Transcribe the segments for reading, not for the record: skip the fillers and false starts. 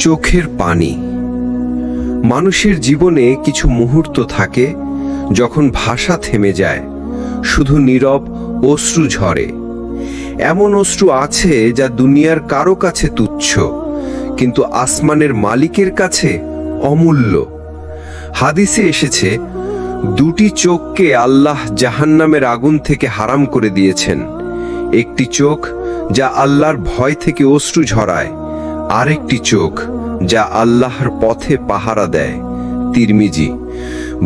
চোখের পানি। মানুষের জীবনে কিছু মুহূর্ত থাকে যখন ভাষা থেমে যায়, শুধু নীরব অশ্রু ঝরে। এমন অশ্রু আছে যা দুনিয়ার কারো কাছে তুচ্ছ, কিন্তু আসমানের মালিকের কাছে অমূল্য। হাদিসে এসেছে, দুটি চোখকে আল্লাহ জাহান্নামের আগুন থেকে হারাম করে দিয়েছেন। একটি চোখ যা আল্লাহর ভয় থেকে অশ্রু ঝরায়, আরেকটি চোখ যা আল্লাহর পথে পাহারা দেয়। তিরমিজি।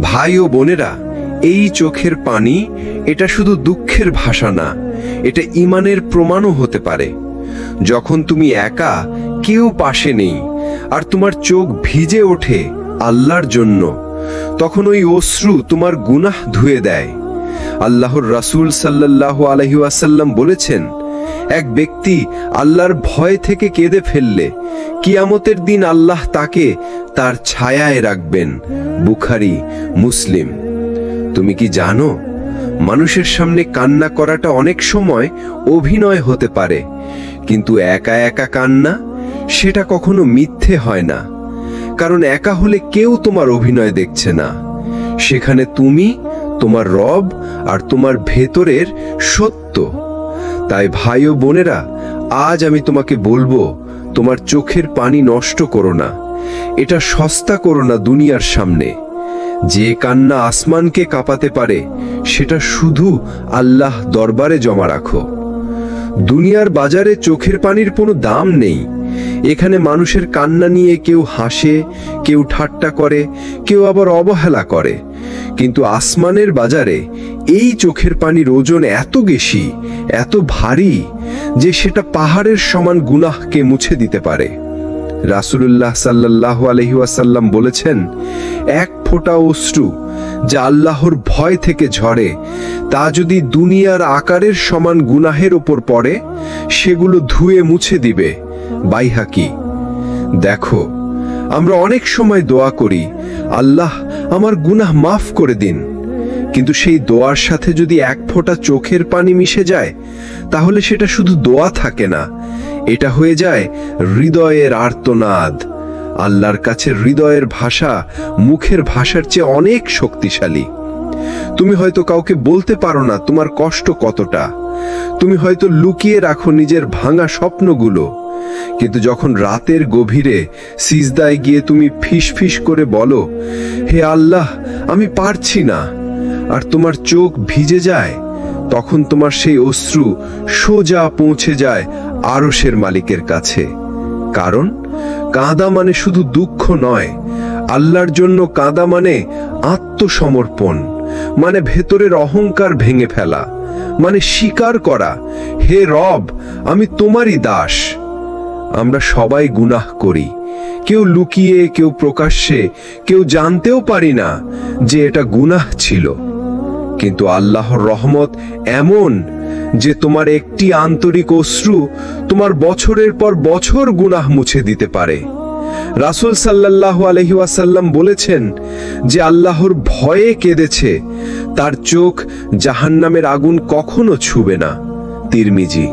ভাই ও বোনেরা, এই চোখের পানি এটা শুধু দুঃখের ভাষা না, এটা ঈমানের প্রমাণও হতে পারে। যখন তুমি একা, কেউ পাশে নেই, আর তোমার চোখ ভিজে ওঠে আল্লাহর জন্য, তখন ওই অশ্রু তোমার গুনাহ ধুয়ে দেয়। আল্লাহর রাসূল সাল্লাল্লাহু আলাইহি ওয়াসাল্লাম বলেছেন, এক ব্যক্তি আল্লাহর ভয় থেকে কেঁদে ফেললে কিয়ামতের দিন আল্লাহ তাকে তার ছায়ায় রাখবেন। বুখারী, মুসলিম। তুমি কি জানো, মানুষের সামনে কান্না করাটা অনেক সময় অভিনয় হতে পারে, কিন্তু একা একা কান্না সেটা কখনো মিথ্যে হয় না। কারণ একা হলে কেউ তোমার অভিনয় দেখছে না, সেখানে তুমি, তোমার রব আর তোমার ভেতরের সত্য। তাই ভাই ও বোনেরা, আজ আমি তোমাকে বলবো, তোমার চোখের পানি নষ্ট করো না, এটা সস্তা করো না দুনিয়ার সামনে। যে কান্না আসমানকে কাঁপাতে পারে, সেটা শুধু আল্লাহ দরবারে জমা রাখো। দুনিয়ার বাজারে চোখের পানির কোনো দাম নেই। এখানে মানুষের কান্না নিয়ে কেউ হাসে, কেউ ঠাট্টা করে, কেউ আবার অবহেলা করে, কিন্তু আসমানের বাজারে এই চোখের পানির ওজন এত বেশি, এত ভারী যে সেটা পাহাড়ের সমান গুনাহকে মুছে দিতে পারে। রাসূলুল্লাহ সাল্লাল্লাহু আলাইহি ওয়াসাল্লাম বলেছেন, এক ফোঁটা অশ্রু যা আল্লাহর ভয় থেকে ঝরে, তা যদি দুনিয়ার আকারের সমান গুনাহের উপর পড়ে, সেগুলো ধুয়ে মুছে দিবে। বাইহাকি। দেখো, আমরা অনেক সময় দোয়া করি, আল্লাহ আমার গুনাহ মাফ করে দিন, কিন্তু সেই দোয়ার সাথে যদি এক ফোঁটা চোখের পানি মিশে যায়, তাহলে সেটা শুধু দোয়া থাকে না, এটা হয়ে যায় হৃদয়ের আর্তনাদ। আল্লাহর কাছে হৃদয়ের ভাষা মুখের ভাষার চেয়ে অনেক শক্তিশালী। তুমি হয়তো কাউকে বলতে পারো না তোমার কষ্ট কতটা, তুমি হয়তো লুকিয়ে রাখো নিজের ভাঙা স্বপ্নগুলো, কিন্তু যখন রাতের গভীরে সিজদায় গিয়ে তুমি ফিস ফিস করে বলো, হে আল্লাহ, আমি পারছি না, আর তোমার চোখ ভিজে যায়, তখন তোমার সেই অশ্রু সোজা পৌঁছে যায় আরশের মালিকের কাছে। কারণ কাঁদা মানে শুধু দুঃখ নয়, আল্লাহর জন্য কাঁদা মানে আত্মসমর্পণ, মানে ভেতরের অহংকার ভেঙে ফেলা, মানে স্বীকার করা, হে রব, আমি তোমারই দাস। আমরা সবাই গুনাহ করি, কেউ লুকিয়ে, কেউ প্রকাশ্যে, কেউ জানতেও পারি না যে এটা গুনাহ ছিল। কিন্তু আল্লাহর রহমত এমন যে তোমার একটি আন্তরিক অশ্রু তোমার বছরের পর বছর গুনাহ মুছে দিতে পারে। রাসূল সাল্লাল্লাহু আলাইহি ওয়াসাল্লাম বলেছেন, যে আল্লাহর ভয়ে কেঁদেছে, তার চোখ জাহান্নামের আগুন কখনো ছুবে না। তিরমিজি।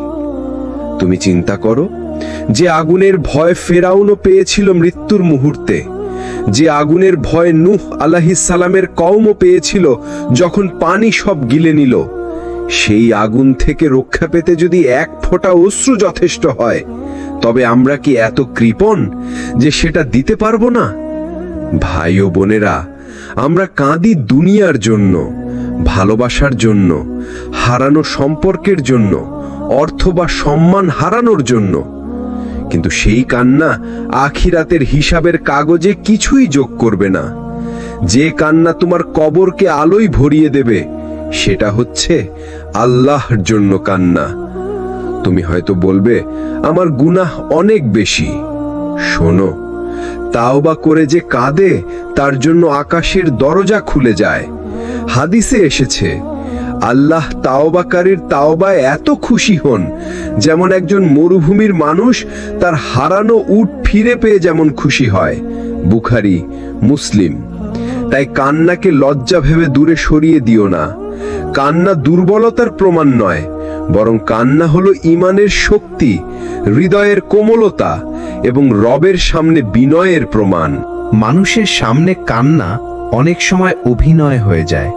তুমি চিন্তা করো, যে আগুনের ভয় ফেরাউনও পেয়েছিল মৃত্যুর মুহূর্তে, যে আগুনের ভয় নূহ আলাইহিস সালামের কওমও পেয়েছিল যখন পানি সব গিলে নিল, সেই আগুন থেকে রক্ষা পেতে যদি এক ফোঁটা অশ্রু যথেষ্ট হয়, তবে আমরা কি এত কৃপণ যে সেটা দিতে পারবো না? ভাই ও বোনেরা, আমরা কাঁদি দুনিয়ার জন্য, ভালোবাসার জন্য, হারানো সম্পর্কের জন্য, অর্থ বা সম্মান হারানোর জন্য, কিন্তু সেই কান্না আখিরাতের হিসাবের কাগজে কিছুই যোগ করবে না। যে কান্না তোমার কবরকে আলোয় ভরিয়ে দেবে, সেটা হচ্ছে আল্লাহর জন্য কান্না। তুমি হয়তো বলবে, আমার গুনাহ অনেক বেশি। শোনো, তাওবা করে যে কাঁদে, তার জন্য আকাশের দরজা খুলে যায়। হাদিসে এসেছে, আল্লাহ তাওবাকারীর তাওবায় এত খুশি হন, যেমন একজন মরুভূমির মানুষ তার হারানো উট ফিরে পেয়ে যেমন খুশি হয়। বুখারী, মুসলিম। তাই কান্নাকে লজ্জা ভেবে দূরে সরিয়ে দিও না। কান্না দুর্বলতার প্রমাণ নয়, বরং কান্না হলো ঈমানের শক্তি, হৃদয়ের কোমলতা এবং রবের সামনে বিনয়ের প্রমাণ। মানুষের সামনে কান্না অনেক সময় অভিনয় হয়ে যায়,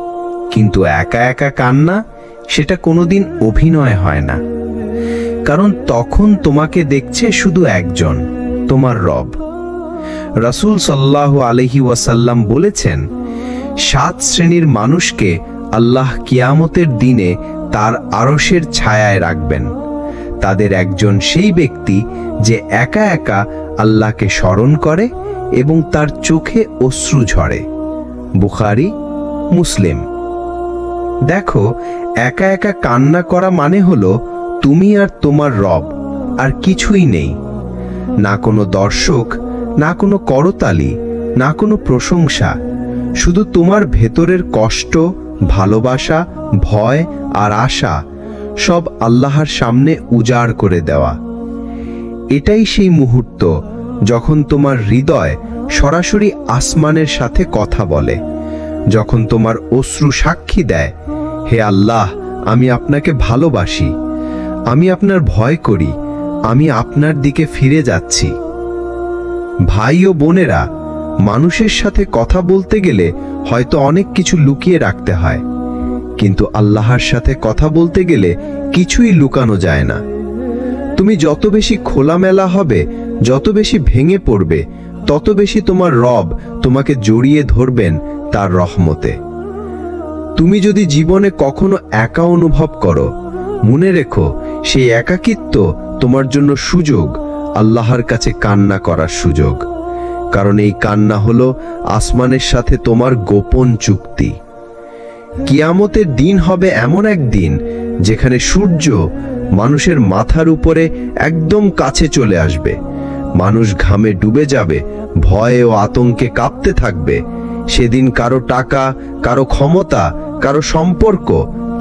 কিন্তু একা একা কান্না সেটা কোনোদিন অভিনয় হয় না। কারণ তখন তোমাকে দেখছে শুধু একজন, তোমার রব। রাসূল সাল্লাল্লাহু আলাইহি ওয়াসাল্লাম বলেছেন, 7 শ্রেণীর মানুষকে আল্লাহ কিয়ামতের দিনে তার আরশের ছায়ায় রাখবেন। তাদের একজন সেই ব্যক্তি যে একা একা আল্লাহকে স্মরণ করে এবং তার চোখে অশ্রু ঝরে। বুখারী, মুসলিম। দেখো, একা একা কান্না করা মানে হলো তুমি আর তোমার রব, আর কিছুই নেই। না কোনো দর্শক, না কোনো করতালি, না কোনো প্রশংসা, শুধু তোমার ভেতরের কষ্ট, ভালোবাসা, ভয় আর আশা সব আল্লাহর সামনে উজাড় করে দেওয়া। এটাই সেই মুহূর্ত যখন তোমার হৃদয় সরাসরি আসমানের সাথে কথা বলে, যখন তোমার অশ্রু সাক্ষী দেয়, হে আল্লাহ, আমি আপনাকে ভালোবাসি, আমি আপনার ভয় করি, আমি আপনার দিকে ফিরে যাচ্ছি। ভাই ও বোনেরা, মানুষের সাথে কথা বলতে গেলে হয়তো অনেক কিছু লুকিয়ে রাখতে হয়, কিন্তু আল্লাহর সাথে কথা বলতে গেলে কিছুই লুকানো যায় না। তুমি যত বেশি খোলামেলা হবে, যত বেশি ভেঙে পড়বে, তত বেশি তোমার রব তোমাকে জড়িয়ে ধরবেন তার রহমতে। তুমি যদি জীবনে কখনো একা অনুভব করো, মনে রেখো, সেই একাকিত্ব তোমার জন্য সুযোগ, আল্লাহর কাছে কান্না করার সুযোগ। কারণ এই কান্না হলো আসমানের সাথে তোমার গোপন চুক্তি। কিয়ামতের দিন হবে এমন এক দিন যেখানে সূর্য মানুষের মাথার উপরে একদম কাছে চলে আসবে। মানুষ ঘামে ডুবে যাবে, ভয়ে ও আতঙ্কে কাঁপতে থাকবে। সেদিন কারো টাকা, কারো ক্ষমতা, কারো সম্পর্ক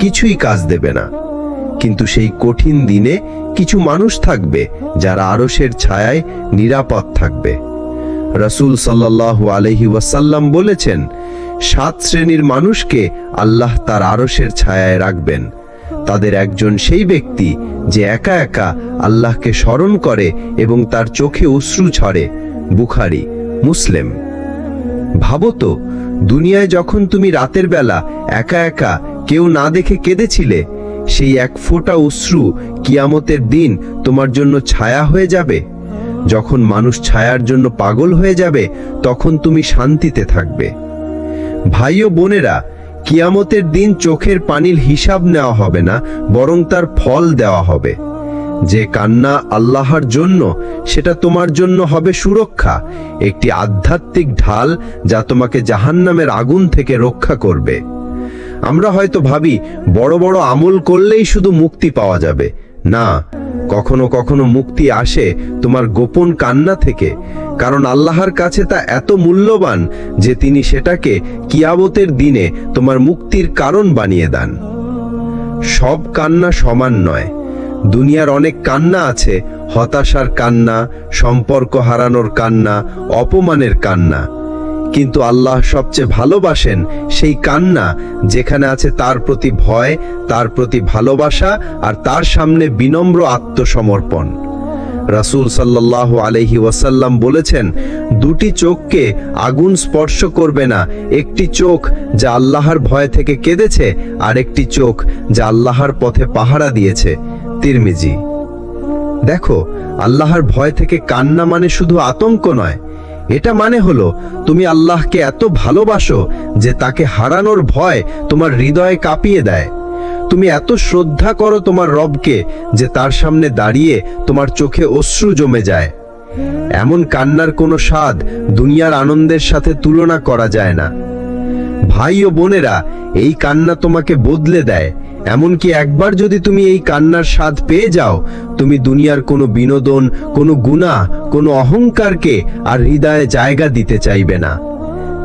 কিছুই কাজ দেবে না। কিন্তু সেই কঠিন দিনে কিছু মানুষ থাকবে যারা আরশের ছায়ায় নিরাপদ থাকবে। রাসূল সাল্লাল্লাহু আলাইহি ওয়াসাল্লাম বলেছেন, 7 শ্রেণীর মানুষকে আল্লাহ তার আরশের ছায়ায় রাখবেন। তাদের একজন সেই ব্যক্তি যে একা একা আল্লাহকে স্মরণ করে এবং তার চোখে অশ্রু ঝরে। বুখারী, মুসলিম। ভাবো তো, দুনিয়ায় যখন তুমি রাতের বেলা একা একা কেউ না দেখে কেঁদেছিলে, সেই এক ফোঁটা অশ্রু কিয়ামতের দিন তোমার জন্য ছায়া হয়ে যাবে। যখন মানুষ ছায়ার জন্য পাগল হয়ে যাবে, তখন তুমি শান্তিতে থাকবে। ভাই ও বোনেরা, কিয়ামতের দিন চোখের পানির হিসাব নেওয়া হবে না, বরং তার ফল দেওয়া হবে। যে কান্না আল্লাহর জন্য, সেটা তোমার জন্য হবে সুরক্ষা, একটি আধ্যাত্মিক ঢাল যা তোমাকে জাহান্নামের আগুন থেকে রক্ষা করবে। আমরা হয়তো ভাবি বড় বড় আমল করলেই শুধু মুক্তি পাওয়া যাবে। না, কখনো কখনো মুক্তি আসে তোমার গোপন কান্না থেকে, কারণ আল্লাহর কাছে তা এত মূল্যবান যে তিনি সেটাকে কিয়ামতের দিনে তোমার মুক্তির কারণ বানিয়ে দেন। সব কান্না সমান নয়। দুনিয়ার অনেক কান্না আছে, হতাশার কান্না, সম্পর্ক হারানোর কান্না, অপমানের কান্না। কিন্তু আল্লাহ সবচেয়ে ভালোবাসেন সেই কান্না যেখানে আছে তার প্রতি ভয়, তার প্রতি ভালোবাসা আর তার সামনে বিনম্র আত্মসমর্পণ। রাসূল সাল্লাল্লাহু আলাইহি ওয়াসাল্লাম বলেছেন, 2টি চোখকে আগুন স্পর্শ করবে না, একটি চোখ যা আল্লাহর ভয় থেকে কেঁদেছে, আর একটি চোখ যা আল্লাহর পথে পাহারা দিয়েছে। তিরমিজি। দেখো, আল্লাহর ভয় থেকে কান্না মানে শুধু আতঙ্ক নয়, এটা মানে হলো তুমি আল্লাহকে এত ভালোবাসো যে তাকে হারানোর ভয় তোমার হৃদয়ে কাঁপিয়ে দেয়। তুমি এত শ্রদ্ধা করো তোমার রবকে যে তার সামনে দাঁড়িয়ে তোমার চোখে অশ্রু জমে যায়। এমন কান্নার কোনো স্বাদ দুনিয়ার আনন্দের সাথে তুলনা করা যায় না। ভাই ও বোনেরা, এই কান্না তোমাকে বদলে দেয়। এমনকি একবার যদি তুমি এই কান্নার স্বাদ পেয়ে যাও, তুমি দুনিয়ার কোনো বিনোদন, কোনো গুনাহ, কোনো অহংকারকে আর হৃদয়ে জায়গা দিতে চাইবে না।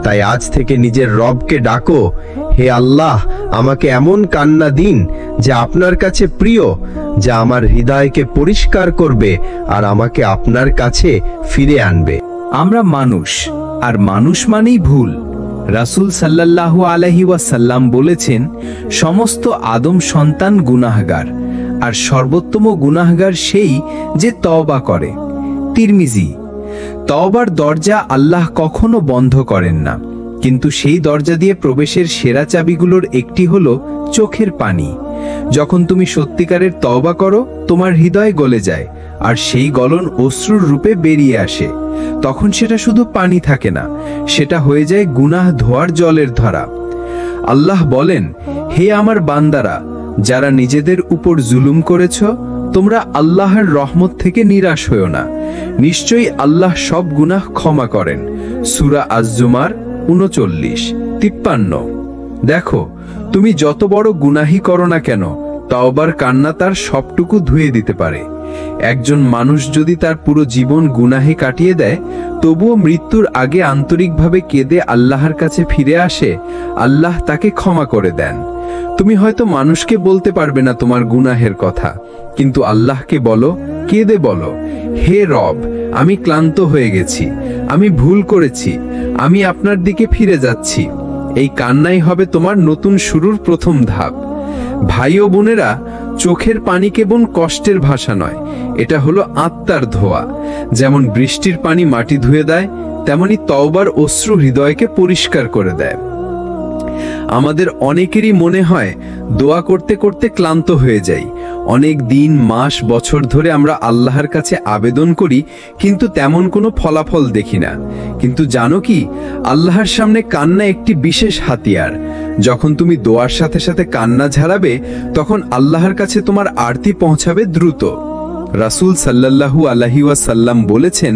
তাই আজ থেকে নিজের রবকে ডাকো, হে আল্লাহ, আমাকে এমন কান্না দিন যা আপনার কাছে প্রিয়, যা আমার হৃদয়কে পরিষ্কার করবে আর আমাকে আপনার কাছে ফিরে আনবে। আমরা মানুষ, আর মানুষ মানেই ভুল। রাসূল সাল্লাল্লাহু আলাইহি ওয়াসাল্লাম বলেছেন, সমস্ত আদম সন্তান গুনাহগার, আর সর্বোত্তম গুনাহগার সেই যে তওবা করে। তিরমিজি। তওবার দরজা আল্লাহ কখনো বন্ধ করেন না, কিন্তু সেই দরজা দিয়ে প্রবেশের সেরা চাবিগুলোর একটি হলো চোখের পানি। যখন তুমি সত্যিকারের তওবা করো, তোমার হৃদয় গলে যায়, আর সেই গলন অশ্রুর রূপে বেরিয়ে আসে। তখন সেটা শুধু পানি থাকে না, সেটা হয়ে যায় গুনাহ ধোয়ার জলের ধারা। আল্লাহ বলেন, হে আমার বান্দারা, যারা নিজেদের উপর জুলুম করেছ, তোমরা আল্লাহর রহমত থেকে নিরাশ হও না। নিশ্চয়ই আল্লাহ সব গুনাহ ক্ষমা করেন। সূরা আজ-জুমার 39-53। দেখো, তুমি যত বড় গুনাহি করো না কেন, তওবার কান্না তার সবটুকু ধুয়ে দিতে পারে। একজন মানুষ যদি তার পুরো জীবন গুনাহে কাটিয়ে দেয়, তবুও মৃত্যুর আগে আন্তরিকভাবে কেঁদে আল্লাহর কাছে ফিরে আসে, আল্লাহ তাকে ক্ষমা করে দেন। তুমি হয়তো মানুষকে বলতে পারবে না তোমার গুনাহের কথা, কিন্তু আল্লাহকে বলো, কেঁদে বলো, হে রব, আমি ক্লান্ত হয়ে গেছি, আমি ভুল করেছি, আমি আপনার দিকে ফিরে যাচ্ছি। এই কান্নাই হবে তোমার নতুন শুরুর প্রথম ধাপ। ভাই ও বোনেরা, চোখের পানি কেবল কষ্টের ভাষা নয়, এটা হলো আত্মার ধোয়া। যেমন বৃষ্টির পানি মাটি ধুয়ে দেয়, তেমনি তওবার অশ্রু হৃদয়কে পরিষ্কার করে দেয়। আমাদের অনেকেরই মনে হয় দোয়া করতে করতে ক্লান্ত হয়ে যাই। অনেক দিন, মাস, বছর ধরে আমরা আল্লাহর কাছে আবেদন করি, কিন্তু তেমন কোনো ফলাফল দেখি না। কিন্তু জানো কি, আল্লাহর সামনে কান্না একটি বিশেষ হাতিয়ার। যখন তুমি দোয়ার সাথে সাথে কান্না ঝাড়াবে, তখন আল্লাহর কাছে তোমার আরতি পৌঁছাবে দ্রুত। রাসূল সাল্লাল্লাহু আলাইহি ওয়াসাল্লাম বলেছেন,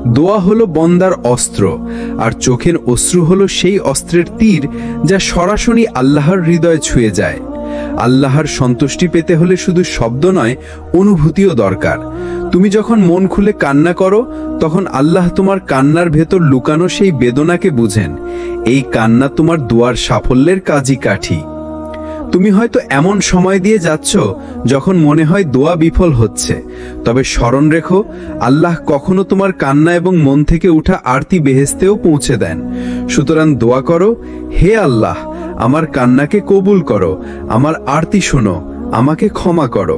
দোয়া হলো বন্দার অস্ত্র, আর চোখের অশ্রু হলো সেই অস্ত্রের তীর যা সরাসরি আল্লাহর হৃদয়ে ছুঁয়ে যায়। আল্লাহর সন্তুষ্টি পেতে হলে শুধু শব্দ নয়, অনুভূতিও দরকার। তুমি যখন মন খুলে কান্না করো, তখন আল্লাহ তোমার কান্নার ভেতর লুকানো সেই বেদনাকে বুঝেন। এই কান্না তোমার দোয়ার সাফল্যের কাজী কাঠি। তুমি হয়তো এমন সময় দিয়ে যাচ্ছ যখন মনে হয় দোয়া বিফল হচ্ছে, তবে স্মরণ রেখো, আল্লাহ কখনো তোমার কান্না এবং মন থেকে উঠা আরতি বেহেশতেও পৌঁছে দেন। সুতরাং দোয়া করো, হে আল্লাহ, আমার কান্নাকে কবুল করো, আমার আরতি শোনো, আমাকে ক্ষমা করো।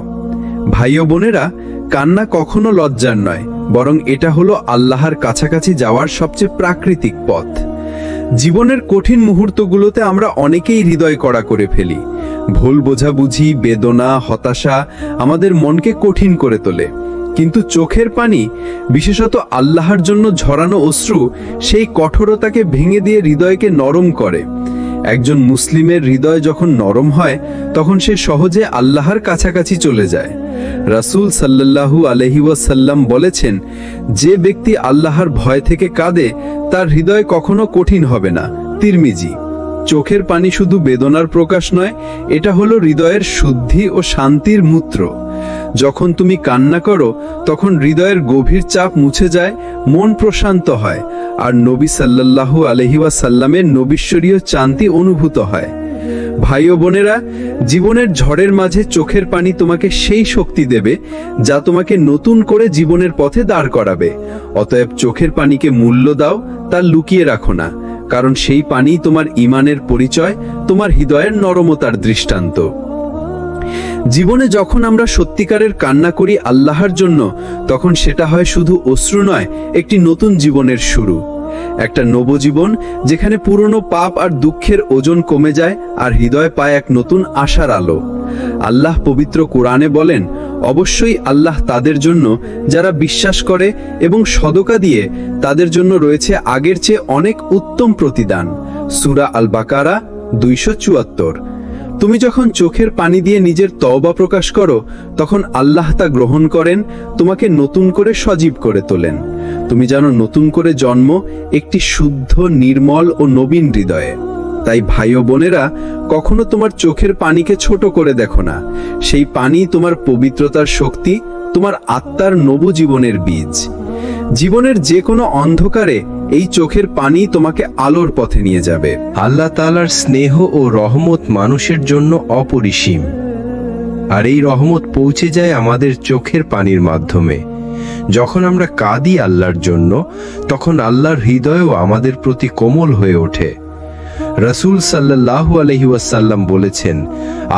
ভাই ও বোনেরা, কান্না কখনো লজ্জার নয়, বরং এটা হলো আল্লাহর কাছাকাছি যাওয়ার সবচেয়ে প্রাকৃতিক পথ। জীবনের কঠিন মুহূর্তগুলোতে আমরা অনেকেই হৃদয় কড়া করে ফেলি। ভুল বোঝাবুঝি, বেদনা, হতাশা আমাদের মনকে কঠিন করে তোলে। কিন্তু চোখের পানি, বিশেষত আল্লাহর জন্য ঝরানো অশ্রু, সেই কঠোরতাকে ভেঙে দিয়ে হৃদয়কে নরম করে। একজন মুসলিমের হৃদয় যখন নরম হয়, তখন সে সহজে আল্লাহর কাছাকাছি চলে যায়। রাসূল সাল্লাল্লাহু আলাইহি ওয়াসাল্লাম বলেছেন, যে ব্যক্তি আল্লাহর ভয় থেকে কাঁদে, তার হৃদয় কখনো কঠিন হবে না। তিরমিজি। চোখের পানি শুধু বেদনার প্রকাশ নয়, এটা হলো হৃদয়ের শুদ্ধি ও শান্তির মূত্র। যখন তুমি কান্না করো, তখন হৃদয়ের গভীর চাপ মুছে যায়, মন প্রশান্ত হয়, আর নবী সাল্লাল্লাহু আলাইহি ওয়াসাল্লামের নবিশ্বরীয় শান্তি অনুভূত হয়। ভাই ও বোনেরা, জীবনের ঝড়ের মাঝে চোখের পানি তোমাকে সেই শক্তি দেবে যা তোমাকে নতুন করে জীবনের পথে দাঁড় করাবে। অতএব চোখের পানিকে মূল্য দাও, তা লুকিয়ে রাখো না, কারণ সেই পানি তোমার ঈমানের পরিচয়, তোমার হৃদয়ের নরমতার দৃষ্টান্ত। জীবনে যখন আমরা সত্যিকারের কান্না করি আল্লাহর জন্য, তখন সেটা হয় শুধু অশ্রু নয়, একটি নতুন জীবনের শুরু। একটা নবজীবন যেখানে পুরনো পাপ আর দুঃখের ওজন কমে যায়, আর হৃদয় পায় এক নতুন আশার আলো। আল্লাহ পবিত্র কোরআনে বলেন, অবশ্যই আল্লাহ তাদের জন্য যারা বিশ্বাস করে এবং সদকা দিয়ে, তাদের জন্য রয়েছে আগের চেয়ে অনেক উত্তম প্রতিদান। সূরা আল বাকারা 274। তুমি যখন চোখের পানি দিয়ে নিজের তওবা প্রকাশ করো, তখন আল্লাহ তা গ্রহণ করেন, তোমাকে নতুন করে সজীব করে তোলেন। তুমি জানো, নতুন করে জন্ম একটি শুদ্ধ, নির্মল ও নবীন হৃদয়ে। তাই ভাই ও বোনেরা, কখনো তোমার চোখের পানিকে ছোট করে দেখো না। সেই পানি তোমার পবিত্রতার শক্তি, তোমার আত্মার নবজীবনের বীজ। জীবনের যে কোনো অন্ধকারে এই চোখের পানি তোমাকে আলোর পথে নিয়ে যাবে। আল্লাহ তাআলার স্নেহ ও রহমত মানুষের জন্য অপরিসীম, আর এই রহমত পৌঁছে যায় আমাদের চোখের পানির মাধ্যমে। যখন আমরা কাঁদি আল্লাহর জন্য, তখন আল্লাহর হৃদয়ও আমাদের প্রতি কোমল হয়ে ওঠে। রাসূল সাল্লাল্লাহু আলাইহি ওয়াসাল্লাম বলেছেন,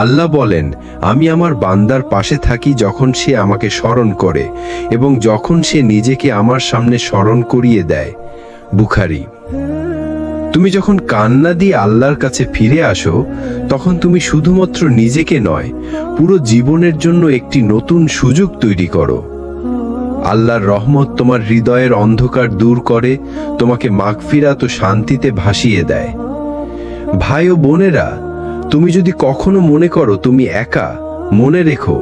আল্লাহ বলেন, আমি আমার বান্দার পাশে থাকি যখন সে আমাকে স্মরণ করে এবং যখন সে নিজেকে আমার সামনে স্মরণ করিয়ে দেয়। বুখারী। তুমি যখন কান্না দিয়ে আল্লাহর কাছে ফিরে আসো, তখন তুমি শুধুমাত্র নিজেকে নয়, পুরো জীবনের জন্য একটি নতুন সুযোগ তৈরি করো। আল্লাহর রহমত তোমার হৃদয়ের অন্ধকার দূর করে, তোমাকে মাগফিরাত ও শান্তিতে ভাসিয়ে দেয়। ভাই ও বোনেরা, তুমি যদি কখনো মনে করো তুমি একা, মনে রেখো,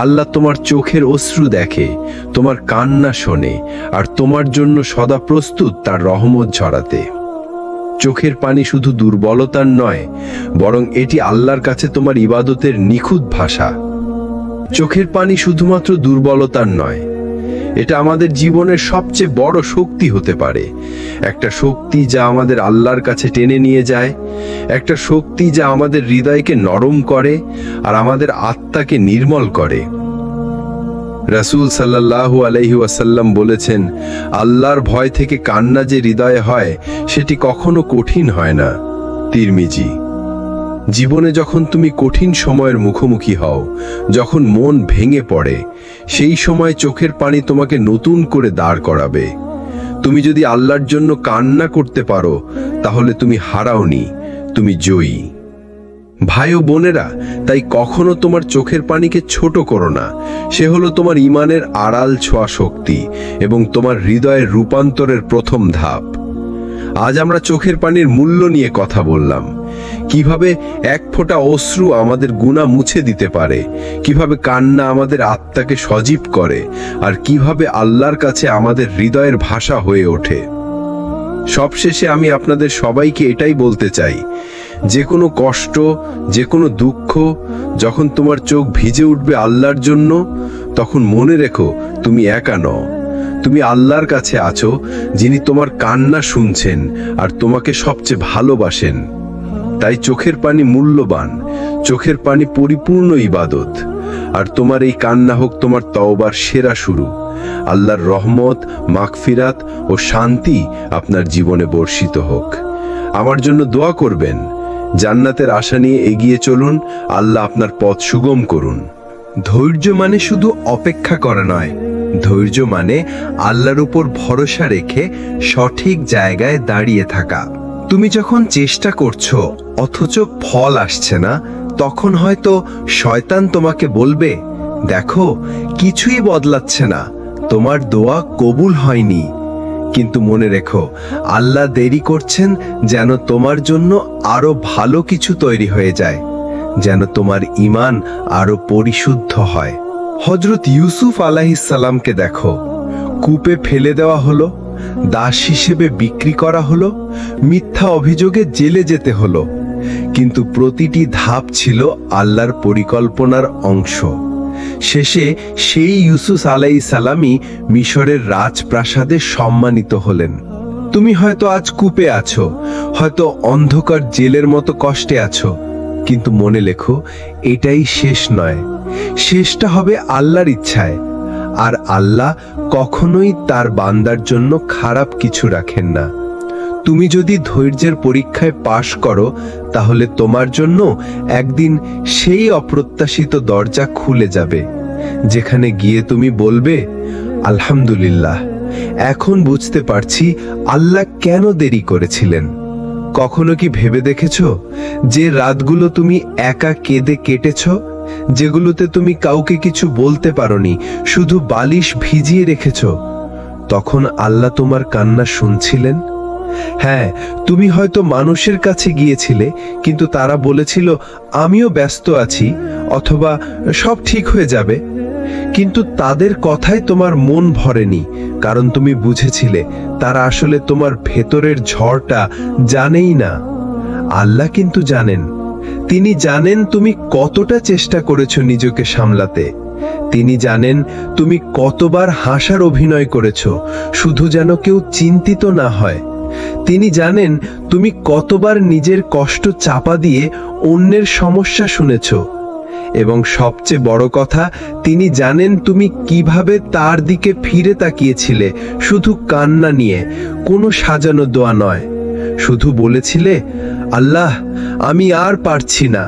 আল্লাহ তোমার চোখের অশ্রু দেখে, তোমার কান্না শোনে, আর তোমার জন্য সদা প্রস্তুত তার রহমত ঝরাতে। চোখের পানি শুধু দুর্বলতার নয়, বরং এটি আল্লাহর কাছে তোমার ইবাদতের নিখুঁত ভাষা। চোখের পানি শুধুমাত্র দুর্বলতার নয়, এটা আমাদের জীবনের সবচেয়ে বড় শক্তি হতে পারে। একটা শক্তি যা আমাদের আল্লাহর কাছে টেনে নিয়ে যায়, একটা শক্তি যা আমাদের হৃদয়কে নরম করে আর আমাদের আত্মাকে নির্মল করে। রাসূল সাল্লাল্লাহু আলাইহি ওয়াসাল্লাম বলেছেন, আল্লাহর ভয় থেকে কান্না যে হৃদয়ে হয়, সেটি কখনো কঠিন হয় না। তিরমিজি। জীবনে যখন তুমি কঠিন সময়ের মুখোমুখি হও, যখন মন ভেঙে পড়ে, সেই সময় চোখের পানি তোমাকে নতুন করে দাঁড় করাবে। তুমি যদি আল্লাহর জন্য কান্না করতে পারো, তাহলে তুমি হারাওনি, তুমি জয়ী। ভাই ও বোনেরা, তাই কখনো তোমার চোখের পানিকে ছোট করো না। সে হলো তোমার ঈমানের আড়াল ছোঁয়া শক্তি এবং তোমার হৃদয়ের রূপান্তরের প্রথম ধাপ। আজ আমরা চোখের পানির মূল্য নিয়ে কথা বললাম, কিভাবে এক ফোঁটা অশ্রু আমাদের গুনাহ মুছে দিতে পারে, কিভাবে কান্না আমাদের আত্মাকে সজীব করে, আর কিভাবে আল্লাহর কাছে আমাদের হৃদয়ের ভাষা হয়ে ওঠে। সবশেষে আমি আপনাদের সবাইকে এটাই বলতে চাই, যে কোনো কষ্ট, যে কোনো দুঃখ, যখন তোমার চোখ ভিজে উঠবে আল্লাহর জন্য, তখন মনে রেখো তুমি একা নও। তুমি আল্লাহর কাছে আছো, যিনি তোমার কান্না শুনছেন আর তোমাকে সবচেয়ে ভালোবাসেন। তাই চোখের পানি মূল্যবান, চোখের পানি পরিপূর্ণ ইবাদত। আর তোমার এই কান্না হোক তোমার তওবার সেরা শুরু। আল্লাহর রহমত, মাগফিরাত ও শান্তি আপনার জীবনে বর্ষিত হোক। আমার জন্য দোয়া করবেন। জান্নাতের আশা নিয়ে এগিয়ে চলুন। আল্লাহ আপনার পথ সুগম করুন। ধৈর্য মানে শুধু অপেক্ষা করা নয়, ধৈর্য মানে আল্লাহর উপর ভরসা রেখে সঠিক জায়গায় দাঁড়িয়ে থাকা। তুমি যখন চেষ্টা করছো অথচ ফল আসছে না, তখন হয়তো শয়তান তোমাকে বলবে, দেখো কিছুই বদলাচ্ছে না, তোমার দোয়া কবুল হয়নি। কিন্তু মনে রেখো, আল্লাহ দেরি করছেন যেন তোমার জন্য আরো ভালো কিছু তৈরি হয়ে যায়, যেন তোমার ঈমান আরো পরিশুদ্ধ হয়। হযরত ইউসুফ আলাইহিস সালামকে দেখো, কূপে ফেলে দেওয়া হলো, দাস হিসেবে বিক্রি করা হলো, মিথ্যা অভিযোগে জেলে যেতে হলো, কিন্তু প্রতিটি ধাপ ছিল আল্লাহর পরিকল্পনার অংশ। শেষে সেই ইউসুফ আলাইহিস সালামই মিশরের রাজপ্রাসাদে সম্মানিত হলেন। তুমি হয়তো আজ কূপে আছো, হয়তো অন্ধকার জেলের মতো কষ্টে আছো, কিন্তু মনে লেখো, এটাই শেষ নয়, শেষটা হবে আল্লাহর ইচ্ছায়। আর আল্লাহ কখনোই তার বান্দার জন্য খারাপ কিছু রাখেন না। তুমি যদি ধৈর্যের পরীক্ষায় পাশ করো, তাহলে তোমার জন্য একদিন সেই অপ্রত্যাশিত দরজা খুলে যাবে, যেখানে গিয়ে তুমি বলবে, আলহামদুলিল্লাহ, এখন বুঝতে পারছি আল্লাহ কেন দেরি করেছিলেন। কখনো কি ভেবে দেখেছো যে রাতগুলো তুমি একা কেঁদে কেটেছো, যেগুলোতে তুমি কাউকে কিছু বলতে পারোনি, শুধু বালিশ ভিজিয়ে রেখেছো, তখন আল্লাহ তোমার কান্না শুনছিলেন? হ্যাঁ, তুমি হয়তো মানুষের কাছে গিয়েছিলে, কিন্তু তারা বলেছিল আমিও ব্যস্ত আছি, অথবা সব ঠিক হয়ে যাবে। কিন্তু তাদের কথায় তোমার মন ভরেনি, কারণ তুমি বুঝেছিলে তারা আসলে তোমার ভেতরের ঝড়টা জানেই না। আল্লাহ কিন্তু জানেন। তিনি জানেন তুমি কতটা চেষ্টা করেছো নিজেকে সামলাতে। তিনি জানেন তুমি কতবার হাসার অভিনয় করেছো, শুধু যেন কেউ চিন্তিত না হয়। তিনি জানেন তুমি কতবার নিজের কষ্ট চাপা দিয়ে অন্যের সমস্যা শুনেছো। এবং সবচেয়ে বড় কথা, তিনি জানেন তুমি কিভাবে তার দিকে ফিরে তাকিয়েছিলে, শুধু কান্না নিয়ে, কোনো সাজানো দোয়া নয়। শুধু বলেছিলে, আল্লাহ, আমি আর পারছি না।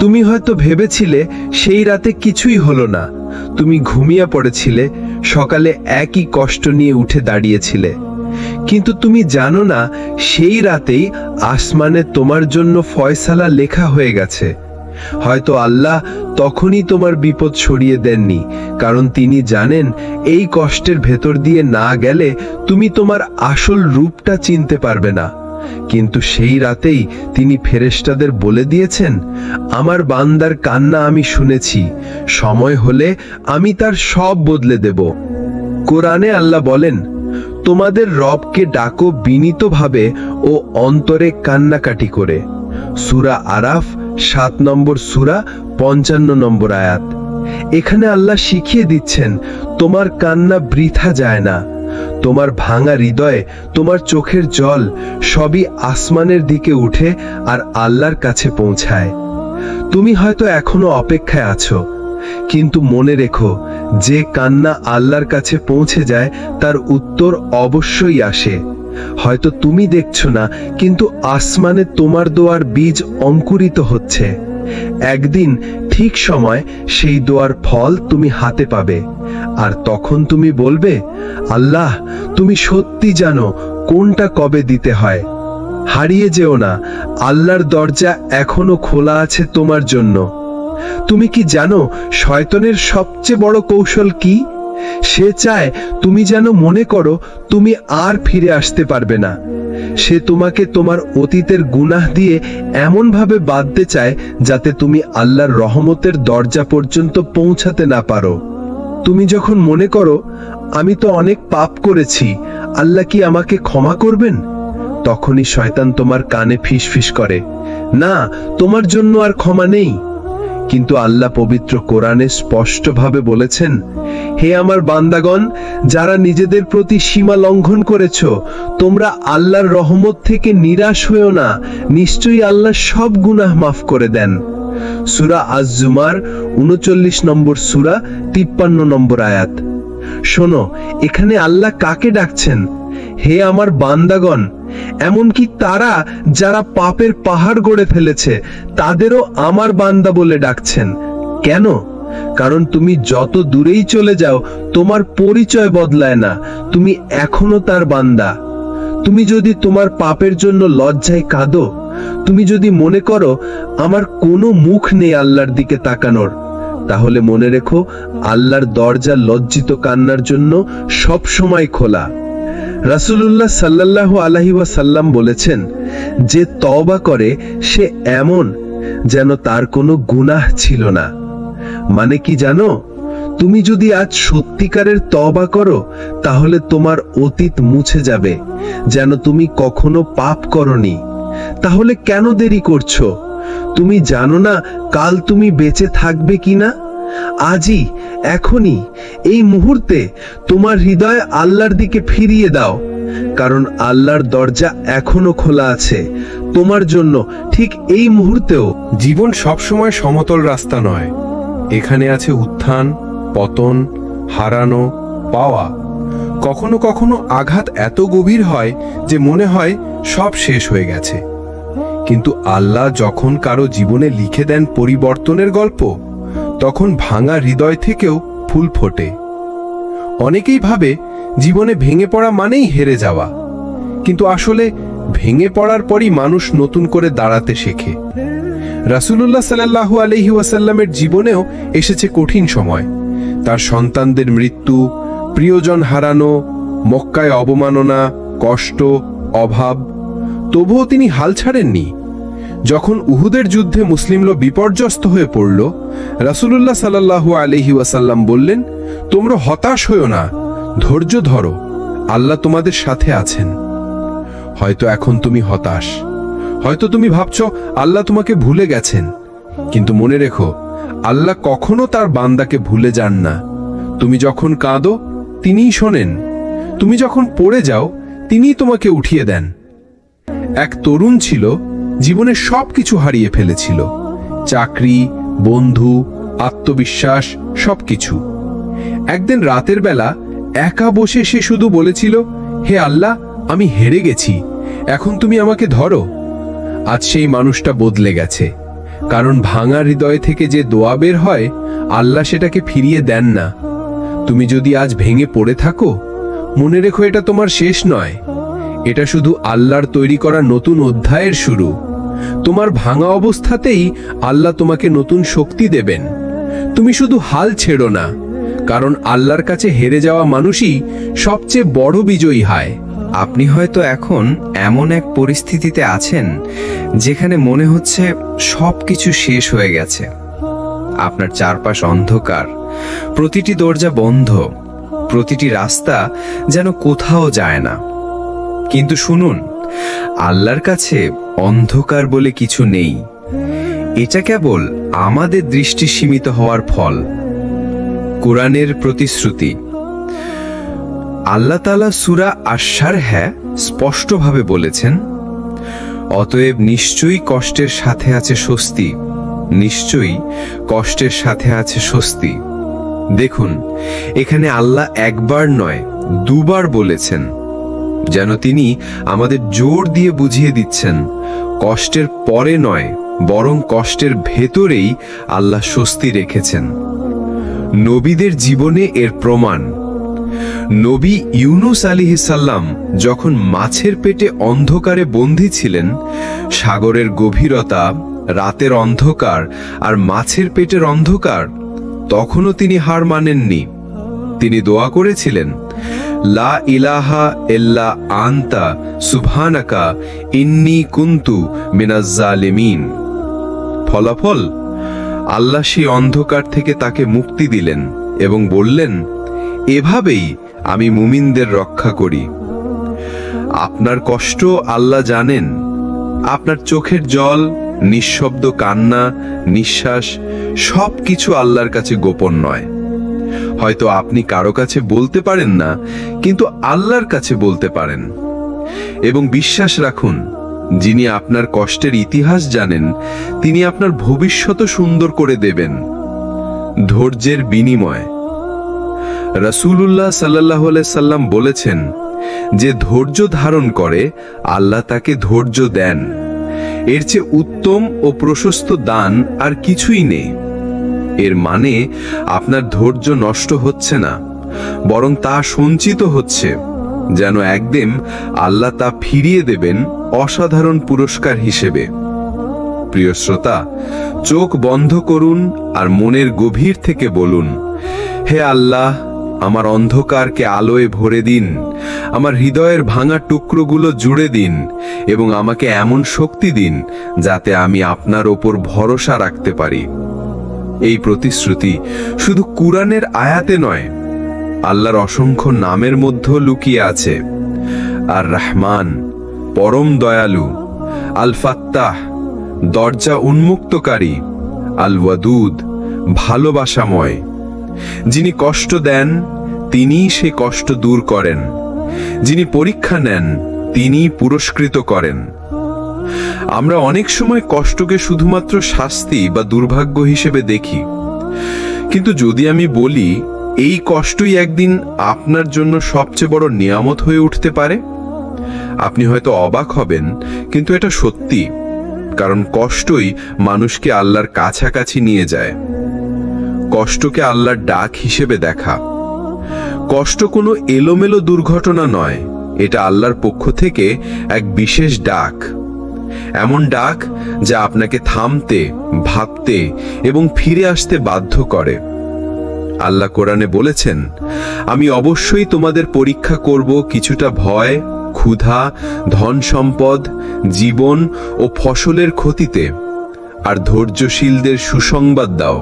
তুমি হয়তো ভেবেছিলে সেই রাতে কিছুই হলো না, তুমি ঘুমিয়ে পড়েছিলে, সকালে একই কষ্ট নিয়ে উঠে দাঁড়িয়েছিলে। কিন্তু তুমি জানো না, সেই রাতেই আসমানে তোমার জন্য ফয়সালা লেখা হয়ে গেছে। হয়তো আল্লাহ তখনই তোমার বিপদ সরিয়ে দেননি, কারণ তিনি জানেন এই কষ্টের ভেতর দিয়ে না গেলে তুমি তোমার আসল রূপটা চিনতে পারবে না। কিন্তু সেই রাতেই তিনি ফেরেশতাদের বলে দিয়েছেন, আমার বান্দার কান্না আমি শুনেছি, সময় হলে আমি তার সব বদলে দেব। কোরআনে আল্লাহ বলেন, তোমাদের রবকে ডাকো বিনীতভাবে ও অন্তরে কান্নাকাটি করে। সূরা আরাফ 7 নম্বর সূরা 55 নম্বর আয়াত। এখানে আল্লাহ শিখিয়ে দিচ্ছেন, তোমার কান্না বৃথা যায় না। তোমার ভাঙা হৃদয়ে তোমার চোখের জল সবই আসমানের দিকে উঠে আর আল্লাহর কাছে পৌঁছায়। তুমি হয়তো এখনো অপেক্ষায় আছো, কিন্তু মনে রেখো, যে কান্না আল্লাহর কাছে পৌঁছে যায় তার উত্তর অবশ্যই আসে। হয়তো তুমি দেখছো না, কিন্তু আসমানে তোমার দোয়ার বীজ অঙ্কুরিত হচ্ছে। একদিন ঠিক সময় সেই দোয়ার ফল তুমি হাতে পাবে, আর তখন তুমি বলবে, আল্লাহ, তুমি সত্যি জানো কোনটা কবে দিতে হয়। হারিয়ে যেও না, আল্লাহর দরজা এখনো খোলা আছে তোমার জন্য। তুমি কি জানো শয়তানের সবচেয়ে বড় কৌশল কি? সে চায় তুমি যেন মনে করো তুমি আর ফিরে আসতে পারবে না। সে তোমাকে তোমার অতীতের গুনাহ দিয়ে এমন ভাবে বাঁধতে চায় যাতে তুমি আল্লাহর রহমতের দরজা পর্যন্ত পৌঁছাতে না পারো। তুমি যখন মনে করো, আমি তো অনেক পাপ করেছি, আল্লাহ কি আমাকে ক্ষমা করবেন? তখনই শয়তান তোমার কানে ফিসফিস করে, না, তোমার জন্য আর ক্ষমা নেই। কিন্তু আল্লাহ পবিত্র কোরআনে স্পষ্টভাবে বলেছেন, হে আমার বান্দাগণ, যারা নিজেদের প্রতি সীমা লঙ্ঘন করেছো, তোমরা আল্লাহর রহমত থেকে নিরাশ হয়েও না, নিশ্চয়ই আল্লাহ সব গুনাহ মাফ করে দেন। সূরা আজ-জুমার 39 নম্বর সূরা 53 নম্বর আয়াত। শোনো, এখানে আল্লাহ কাকে ডাকছেন? হে আমার বান্দাগণ, এমনকি তারা যারা পাপের পাহাড় গড়ে ফেলেছে তাদেরও আমার বান্দা বলে ডাকছেন। কেন? কারণ তুমি যত দূরেই চলে যাও, তোমার পরিচয় বদলায় না, তুমি এখনো তার বান্দা। তুমি যদি তোমার পাপের জন্য লজ্জায় কাঁদো, তুমি যদি মনে করো আমার কোনো মুখ নেই আল্লাহর দিকে তাকানোর, তাহলে মনে রেখো, আল্লাহর দরজা লজ্জিত কান্নার জন্য সব সময় খোলা। রাসূলুল্লাহ সাল্লাল্লাহু আলাইহি ওয়াসাল্লাম বলেছেন, যে তওবা করে সে এমন যেন তার কোনো গুনাহ ছিল না। মানে কি জানো? তুমি যদি আজ সত্যিকারের তওবা করো, তাহলে তোমার অতীত মুছে যাবে, যেন তুমি কখনো পাপ করনি। তাহলে কেন দেরি করছো? তুমি জানো না কাল তুমি বেঁচে থাকবে কিনা? আজই, এখনই, এই মুহূর্তে তোমার হৃদয় আল্লাহর দিকে ফিরিয়ে দাও, কারণ আল্লাহর দরজা এখনো খোলা আছে তোমার জন্য, ঠিক এই মুহূর্তেও। জীবন সবসময় সমতল রাস্তা নয়, এখানে আছে উত্থান, পতন, হারানো, পাওয়া। কখনো কখনো আঘাত এত গভীর হয় যে মনে হয় সব শেষ হয়ে গেছে, কিন্তু আল্লাহ যখন কারো জীবনে লিখে দেন পরিবর্তনের গল্প, তখন ভাঙা হৃদয় থেকেও ফুল ফোটে। অনেকেই ভাবে জীবনে ভেঙে পড়া মানেই হেরে যাওয়া, কিন্তু আসলে ভেঙে পড়ার পরই মানুষ নতুন করে দাঁড়াতে শেখে। রাসূলুল্লাহ সাল্লাল্লাহু আলাইহি ওয়াসাল্লামের জীবনেও এসেছে কঠিন সময়। তার সন্তানদের মৃত্যু, প্রিয়জন হারানো, মক্কায় অবমাননা, কষ্ট, অভাব। তবুও তিনি হাল ছাড়েননি। যখন উহুদের যুদ্ধে মুসলিমরা বিপর্যস্ত হয়ে পড়ল, রাসূলুল্লাহ সাল্লাল্লাহু আলাইহি ওয়াসাল্লাম বললেন, তোমরা হতাশ হয়ো না, ধৈর্য ধরো, আল্লাহ তোমাদের সাথে আছেন। হয়তো এখন তুমি হতাশ, হয়তো তুমি ভাবছো আল্লাহ তোমাকে ভুলে গেছেন, কিন্তু মনে রেখো, আল্লাহ কখনো তার বান্দাকে ভুলে যান না। তুমি যখন কাঁদো, তিনিই শোনেন। তুমি যখন পড়ে যাও, তিনিই তোমাকে উঠিয়ে দেন। এক তরুণ ছিল, জীবনে সবকিছু হারিয়ে ফেলেছিল, চাকরি, বন্ধু, আত্মবিশ্বাস, সবকিছু। একদিন রাতের বেলা একা বসে সে শুধু বলেছিল, হে আল্লাহ, আমি হেরে গেছি, এখন তুমি আমাকে ধরো। আজ সেই মানুষটা বদলে গেছে, কারণ ভাঙা হৃদয় থেকে যে দোয়া বের হয় আল্লাহ সেটাকে ফিরিয়ে দেন না। তুমি যদি আজ ভেঙে পড়ে থাকো, মনে রেখো এটা তোমার শেষ নয়, এটা শুধু আল্লাহর তৈরি করা নতুন অধ্যায়ের শুরু। তোমার ভাঙা অবস্থাতেই আল্লাহ তোমাকে নতুন শক্তি দেবেন। তুমি শুধু হাল ছেড়ো না, কারণ আল্লাহর কাছে হেরে যাওয়া মানুষই সবচেয়ে বড় বিজয়ী হয়। আপনি হয়তো এখন এমন এক পরিস্থিতিতে আছেন যেখানে মনে হচ্ছে সবকিছু শেষ হয়ে গেছে। আপনার চারপাশ অন্ধকার, প্রতিটি দরজা বন্ধ, প্রতিটি রাস্তা যেন কোথাও যায় না। কিন্তু শুনুন, আল্লাহর কাছে অন্ধকার বলে কিছু নেই। এটা কেবল আমাদের দৃষ্টি সীমিত হওয়ার ফল। কোরআনের প্রতিশ্রুতি। আল্লাহ তাআলা সূরা আশ-শারহে স্পষ্টভাবে বলেছেন, অতএব নিশ্চয়ই কষ্টের সাথে আছে স্বস্তি, নিশ্চয়ই কষ্টের সাথে আছে স্বস্তি। দেখুন, এখানে আল্লাহ একবার নয় দুবার বলেছেন, যেন তিনি আমাদের জোর দিয়ে বুঝিয়ে দিচ্ছেন, কষ্টের পরে নয় বরং কষ্টের ভেতরেই আল্লাহ স্বস্তি রেখেছেন। নবীদের জীবনে এর প্রমাণ। নবী ইউনুস আলাইহিস সালাম যখন মাছের পেটে অন্ধকারে বন্দী ছিলেন, সাগরের গভীরতা, রাতের অন্ধকার আর মাছের পেটের অন্ধকার, তখনও তিনি হার মানেননি। তিনি দোয়া করেছিলেন, লা ইলাহা ইল্লা আনতা সুবহানাকা ইন্নী কুনতু মিনাজ জালিমিন। ফলাফল, আল্লাহ সেই অন্ধকার থেকে তাকে মুক্তি দিলেন এবং বললেন, এভাবেই আমি মুমিনদের রক্ষা করি। আপনার কষ্ট আল্লাহ জানেন। আপনার চোখের জল, নিঃশব্দ কান্না, নিঃশ্বাস সবকিছু আল্লাহর কাছে গোপন নয়। হয়তো আপনি কারো কাছে বলতে পারেন না, কিন্তু আল্লাহর কাছে বলতে পারেন। এবং বিশ্বাস রাখুন, যিনি আপনার কষ্টের ইতিহাস জানেন, তিনি আপনার ভবিষ্যৎ সুন্দর করে দেবেন। ধৈর্যের বিনিময়। রাসূলুল্লাহ সাল্লাল্লাহু আলাইহি সাল্লাম বলেছেন, যে ধৈর্য ধারণ করে আল্লাহ তাকে ধৈর্য দেন। এর চেয়ে উত্তম ও প্রশস্ত দান আর কিছুই নেই। এর মানে আপনার ধৈর্য নষ্ট হচ্ছে না, বরং তা সঞ্চিত হচ্ছে, যেন একদিন আল্লাহ তা ফিরিয়ে দেবেন অসাধারণ পুরস্কার হিসেবে। প্রিয় শ্রোতা, চোখ বন্ধ করুন আর মনের গভীর থেকে বলুন, হে আল্লাহ, আমার অন্ধকারকে আলোয় ভরে দিন, আমার হৃদয়ের ভাঙা টুকরোগুলো জুড়ে দিন এবং আমাকে এমন শক্তি দিন যাতে আমি আপনার ওপর ভরসা রাখতে পারি। এই প্রতিশ্রুতি শুধু কুরআনের আয়াতে নয়, আল্লাহর অসংখ্য নামের মধ্যে লুকিয়ে আছে। আর রহমান, পরম দয়ালু; আল ফাত্তাহ, দরজা উন্মুক্তকারী; আল ওয়াদুদ, ভালোবাসাময়। যিনি কষ্ট দেন, তিনিই সে কষ্ট দূর করেন। যিনি পরীক্ষা নেন, তিনিই পুরস্কৃত করেন। আমরা অনেক সময় কষ্টকে শুধুমাত্র শাস্তি বা দুর্ভাগ্য হিসেবে দেখি, কিন্তু যদি আমি বলি এই কষ্টই একদিন আপনার জন্য সবচেয়ে বড় নিয়ামত হয়ে উঠতে পারে, আপনি হয়তো অবাক হবেন, কিন্তু এটা সত্যি। কারণ কষ্টই মানুষকে আল্লাহর কাছাকাছি নিয়ে যায়। কষ্টকে আল্লাহর ডাক হিসেবে দেখা। কষ্ট কোনো এলোমেলো দুর্ঘটনা নয়, এটা আল্লাহর পক্ষ থেকে এক বিশেষ ডাক। এমন ডাক যা আপনাকে থামতে, ভাবতে এবং ফিরে আসতে বাধ্য করে। আল্লাহ কোরআনে বলেছেন, আমি অবশ্যই তোমাদের পরীক্ষা করব কিছুটা ভয়, ক্ষুধা, ধন সম্পদ, জীবন ও ফসলের ক্ষতিতে, আর ধৈর্যশীলদের সুসংবাদ দাও।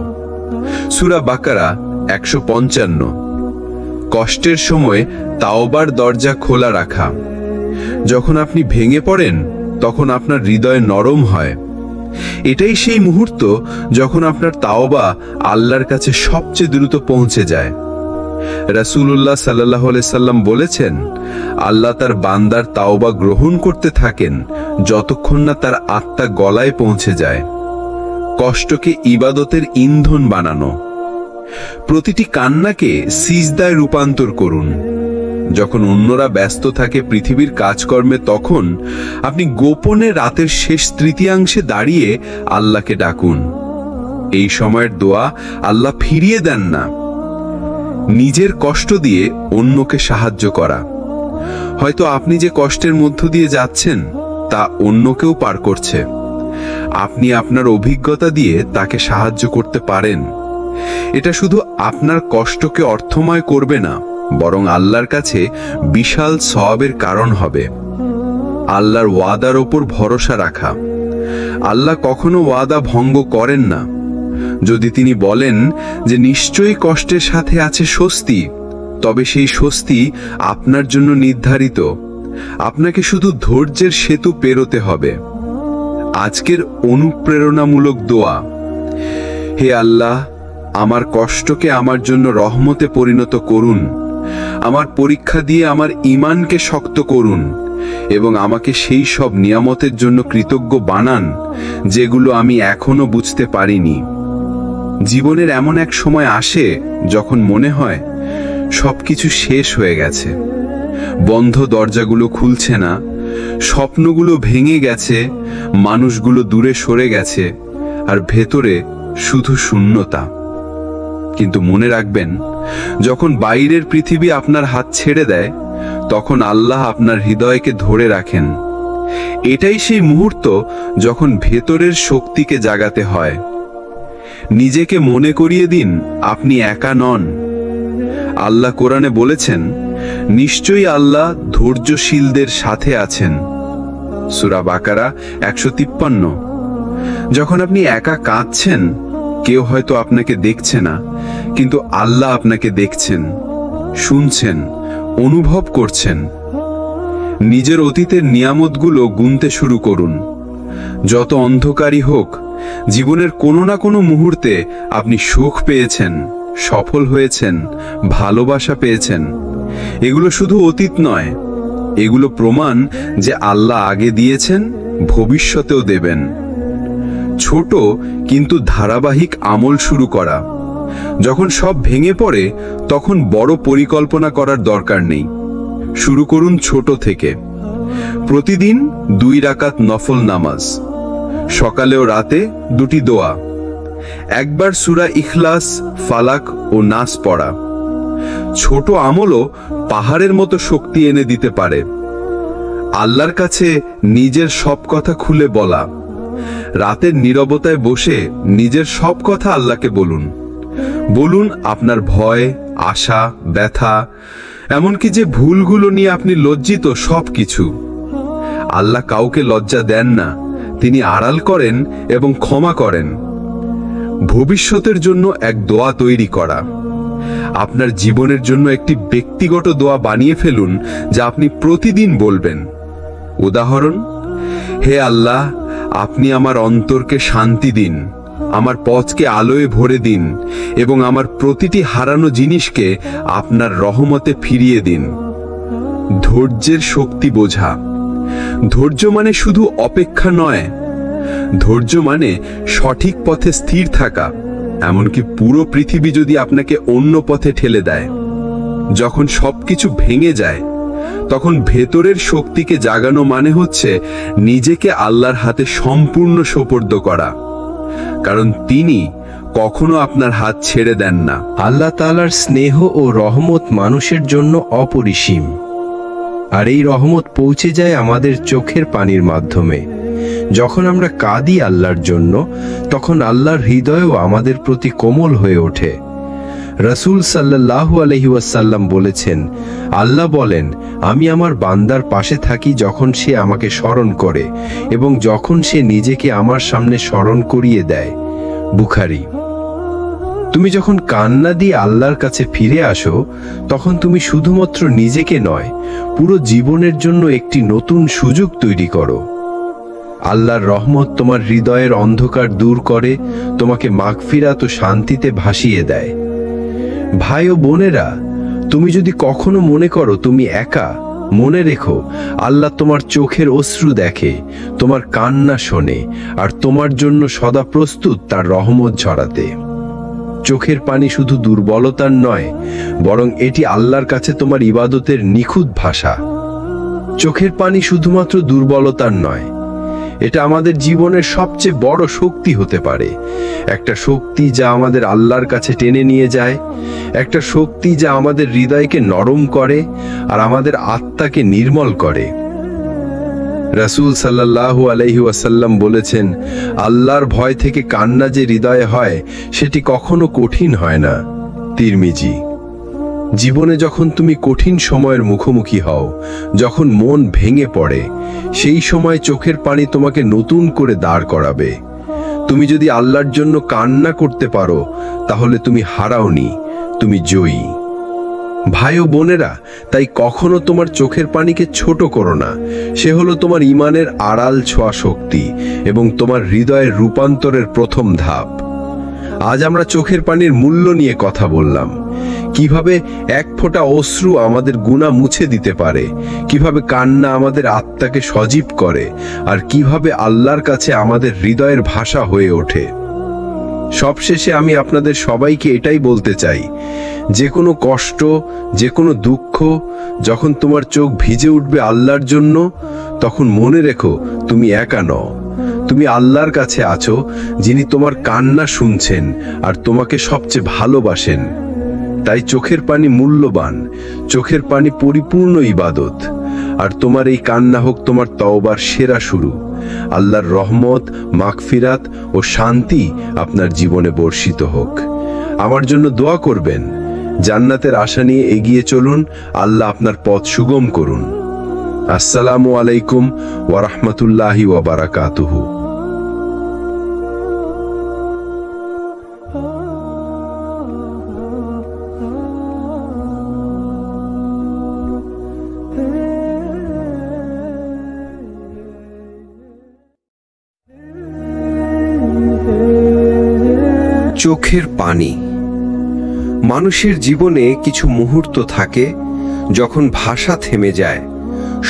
সূরা বাকারা 155। কষ্টের সময় তাওবার দরজা খোলা রাখা। যখন আপনি ভেঙে পড়েন, তখন আপনার হৃদয় নরম হয়। এটাই সেই মুহূর্ত যখন আপনার তাওবা আল্লাহর কাছে সবচেয়ে দ্রুত পৌঁছে যায়। রাসূলুল্লাহ সাল্লাল্লাহু আলাইহি সাল্লাম বলেছেন, আল্লাহ তার বান্দার তাওবা গ্রহণ করতে থাকেন যতক্ষণ না তার আত্মা গলায় পৌঁছে যায়। কষ্টকে ইবাদতের ইন্ধন বানানো। প্রতিটি কান্নাকে সিজদায় রূপান্তর করুন। যখন অন্যরা ব্যস্ত থাকে পৃথিবীর কাজকর্মে, তখন আপনি গোপনে রাতের শেষ তৃতীয়াংশে দাঁড়িয়ে আল্লাহকে ডাকুন। এই সময়ের দোয়া আল্লাহ ফিরিয়ে দেন না। নিজের কষ্ট দিয়ে অন্যকে সাহায্য করা। হয়তো আপনি যে কষ্টের মধ্য দিয়ে যাচ্ছেন তা অন্যকেও পার করছে। আপনি আপনার অভিজ্ঞতা দিয়ে তাকে সাহায্য করতে পারেন। এটা শুধু আপনার কষ্টকে অর্থময় করবে না, বরং আল্লাহর কাছে বিশাল সওয়াবের কারণ হবে। আল্লাহর ওয়াদার ওপর ভরসা রাখা। আল্লাহ কখনো ওয়াদা ভঙ্গ করেন না। যদি তিনি বলেন যে নিশ্চয়ই কষ্টের সাথে আছে স্বস্তি, তবে সেই স্বস্তি আপনার জন্য নির্ধারিত। আপনাকে শুধু ধৈর্যের সেতু পেরোতে হবে। আজকের অনুপ্রেরণামূলক দোয়া। হে আল্লাহ, আমার কষ্টকে আমার জন্য রহমতে পরিণত করুন। আমার পরীক্ষা দিয়ে আমার ঈমানকে শক্ত করুন এবং আমাকে সেই সব নিয়ামতের জন্য কৃতজ্ঞ বানান যেগুলো আমি এখনো বুঝতে পারিনি। জীবনের এমন এক সময় আসে যখন মনে হয় সবকিছু শেষ হয়ে গেছে। বন্ধ দরজাগুলো খুলছে না, স্বপ্নগুলো ভেঙে গেছে, মানুষগুলো দূরে সরে গেছে, আর ভেতরে শুধু শূন্যতা। কিন্তু মনে রাখবেন, যখন বাইরের পৃথিবী আপনার হাত ছেড়ে দেয়, তখন আল্লাহ আপনার হৃদয়কে ধরে রাখেন। এটাই সেই মুহূর্ত যখন ভেতরের শক্তিকে জাগাতে হয়। নিজেকে মনে করিয়ে দিন আপনি একা নন। আল্লাহ কোরআনে বলেছেন, নিশ্চয়ই আল্লাহ ধৈর্যশীলদের সাথে আছেন। সূরা বাকারা 153। যখন আপনি একা কাঁদছেন, কেউ হয়তো আপনাকে দেখছে না, কিন্তু আল্লাহ আপনাকে দেখছেন, শুনছেন, অনুভব করছেন। নিজের অতীতের নিয়ামতগুলো গুনতে শুরু করুন। যত অন্ধকারই হোক, জীবনের কোনো না কোনো মুহূর্তে আপনি সুখ পেয়েছেন, সফল হয়েছেন, ভালোবাসা পেয়েছেন। এগুলো শুধু অতীত নয়, এগুলো প্রমাণ যে আল্লাহ আগে দিয়েছেন, ভবিষ্যতেও দেবেন। ছোট কিন্তু ধারাবাহিক আমল শুরু করা। যখন সব ভেঙে পড়ে, তখন বড় পরিকল্পনা করার দরকার নেই। শুরু করুন ছোট থেকে। প্রতিদিন 2 রাকাত নফল নামাজ, সকালে ও রাতে 2টি দোয়া, একবার সূরা ইখলাস, ফালাক ও নাস পড়া। ছোট আমলও পাহাড়ের মতো শক্তি এনে দিতে পারে। আল্লাহর কাছে নিজের সব কথা খুলে বলা। রাতের নীরবতায় বসে নিজের সব কথা আল্লাহকে বলুন। বলুন আপনার ভয়, আশা, ব্যথা, এমনকি যে ভুলগুলো নিয়ে আপনি লজ্জিত, সবকিছু। আল্লাহ কাউকে লজ্জা দেন না, তিনি আড়াল করেন এবং ক্ষমা করেন। ভবিষ্যতের জন্য এক দোয়া তৈরি করা। আপনার জীবনের জন্য একটি ব্যক্তিগত দোয়া বানিয়ে ফেলুন, যা আপনি প্রতিদিন বলবেন। উদাহরণ, হে আল্লাহ, আপনি আমার অন্তরকে শান্তি দিন, আমার পথকে আলোয় ভরে দিন এবং আমার প্রতিটি হারানো জিনিসকে আপনার রহমতে ফিরিয়ে দিন। ধৈর্যের শক্তি বোঝা। ধৈর্য মানে শুধু অপেক্ষা নয়, ধৈর্য মানে সঠিক পথে স্থির থাকা, এমনকি পুরো পৃথিবী যদি আপনাকে অন্য পথে ঠেলে দেয়। যখন সবকিছু ভেঙে যায়, তখন ভেতরের শক্তিকে জাগানো মানে হচ্ছে নিজেকে আল্লাহর হাতে সম্পূর্ণ সোপর্দ করা, কারণ তিনি কখনো আপনার হাত ছেড়ে দেন না। আল্লাহ তাআলার স্নেহ ও রহমত মানুষের জন্য অপরিসীম, আর এই রহমত পৌঁছে যায় আমাদের চোখের পানির মাধ্যমে। যখন আমরা কাঁদি আল্লাহর জন্য, তখন আল্লাহর হৃদয়ও আমাদের প্রতি কোমল হয়ে ওঠে। রাসূল সাল্লাল্লাহু আলাইহি ওয়াসাল্লাম বলেছেন, আল্লাহ বলেন, আমি আমার বান্দার পাশে থাকি যখন সে আমাকে স্মরণ করে এবং যখন সে নিজেকে আমার সামনে স্মরণ করিয়ে দেয়। বুখারী। তুমি যখন কান্না দিয়ে আল্লাহর কাছে ফিরে আসো, তখন তুমি শুধুমাত্র নিজেকে নয়, পুরো জীবনের জন্য একটি নতুন সুযোগ তৈরি করো। আল্লাহর রহমত তোমার হৃদয়ের অন্ধকার দূর করে, তোমাকে মাগফিরাত ও শান্তিতে ভাসিয়ে দেয়। ভাই ও বোনেরা, তুমি যদি কখনো মনে করো তুমি একা, মনে রেখো, আল্লাহ তোমার চোখের অশ্রু দেখে, তোমার কান্না শোনে, আর তোমার জন্য সদা প্রস্তুত তার রহমত ঝরাতে। চোখের পানি শুধু দুর্বলতার নয়, বরং এটি আল্লাহর কাছে তোমার ইবাদতের নিখুঁত ভাষা। চোখের পানি শুধুমাত্র দুর্বলতার নয়, এটা আমাদের জীবনের সবচেয়ে বড় শক্তি হতে পারে। একটা শক্তি যা আমাদের আল্লাহর কাছে টেনে নিয়ে যায়, একটা শক্তি যা আমাদের হৃদয়কে নরম করে আর আমাদের আত্মাকে নির্মল করে। রাসূল সাল্লাল্লাহু আলাইহি ওয়াসাল্লাম বলেছেন, আল্লাহর ভয় থেকে কান্না যে হৃদয়ে হয় সেটি কখনো কঠিন হয় না। তিরমিজি। জীবনে যখন তুমি কঠিন সময়ের মুখোমুখি হও, যখন মন ভেঙে পড়ে, সেই সময় চোখের পানি তোমাকে নতুন করে দাঁড় করাবে। তুমি যদি আল্লাহর জন্য কান্না করতে পারো, তাহলে তুমি হারাওনি, তুমি জয়ী। ভাই ও বোনেরা, তাই কখনো তোমার চোখের পানিকে ছোট করো না। সে হলো তোমার ঈমানের আড়াল ছোঁয়া শক্তি এবং তোমার হৃদয়ের রূপান্তরের প্রথম ধাপ। আজ আমরা চোখের পানির মূল্য নিয়ে কথা বললাম, কিভাবে এক ফোঁটা অশ্রু আমাদের গুনাহ মুছে দিতে পারে, কিভাবে কান্না আমাদের আত্মাকে সজীব করে, আর কিভাবে আল্লাহর কাছে আমাদের হৃদয়ের ভাষা হয়ে ওঠে। সবশেষে আমি আপনাদের সবাইকে এটাই বলতে চাই, যে কোনো কষ্ট, যে কোনো দুঃখ, যখন তোমার চোখ ভিজে উঠবে আল্লাহর জন্য, তখন মনে রেখো তুমি একা নও। তুমি আল্লাহর কাছে আছো, যিনি তোমার কান্না শুনছেন আর তোমাকে সবচেয়ে ভালোবাসেন। তাই চোখের পানি মূল্যবান, চোখের পানি পরিপূর্ণ ইবাদত। আর তোমার এই কান্না হোক তোমার তওবার সেরা শুরু। আল্লাহর রহমত, মাগফিরাত ও শান্তি আপনার জীবনে বর্ষিত হোক। আমার জন্য দোয়া করবেন। জান্নাতের আশা নিয়ে এগিয়ে চলুন। আল্লাহ আপনার পথ সুগম করুন। আসসালামু আলাইকুম ওয়া রাহমাতুল্লাহি ওয়া বারাকাতুহু। চোখের পানি। মানুষের জীবনে কিছু মুহূর্ত থাকে যখন ভাষা থেমে যায়,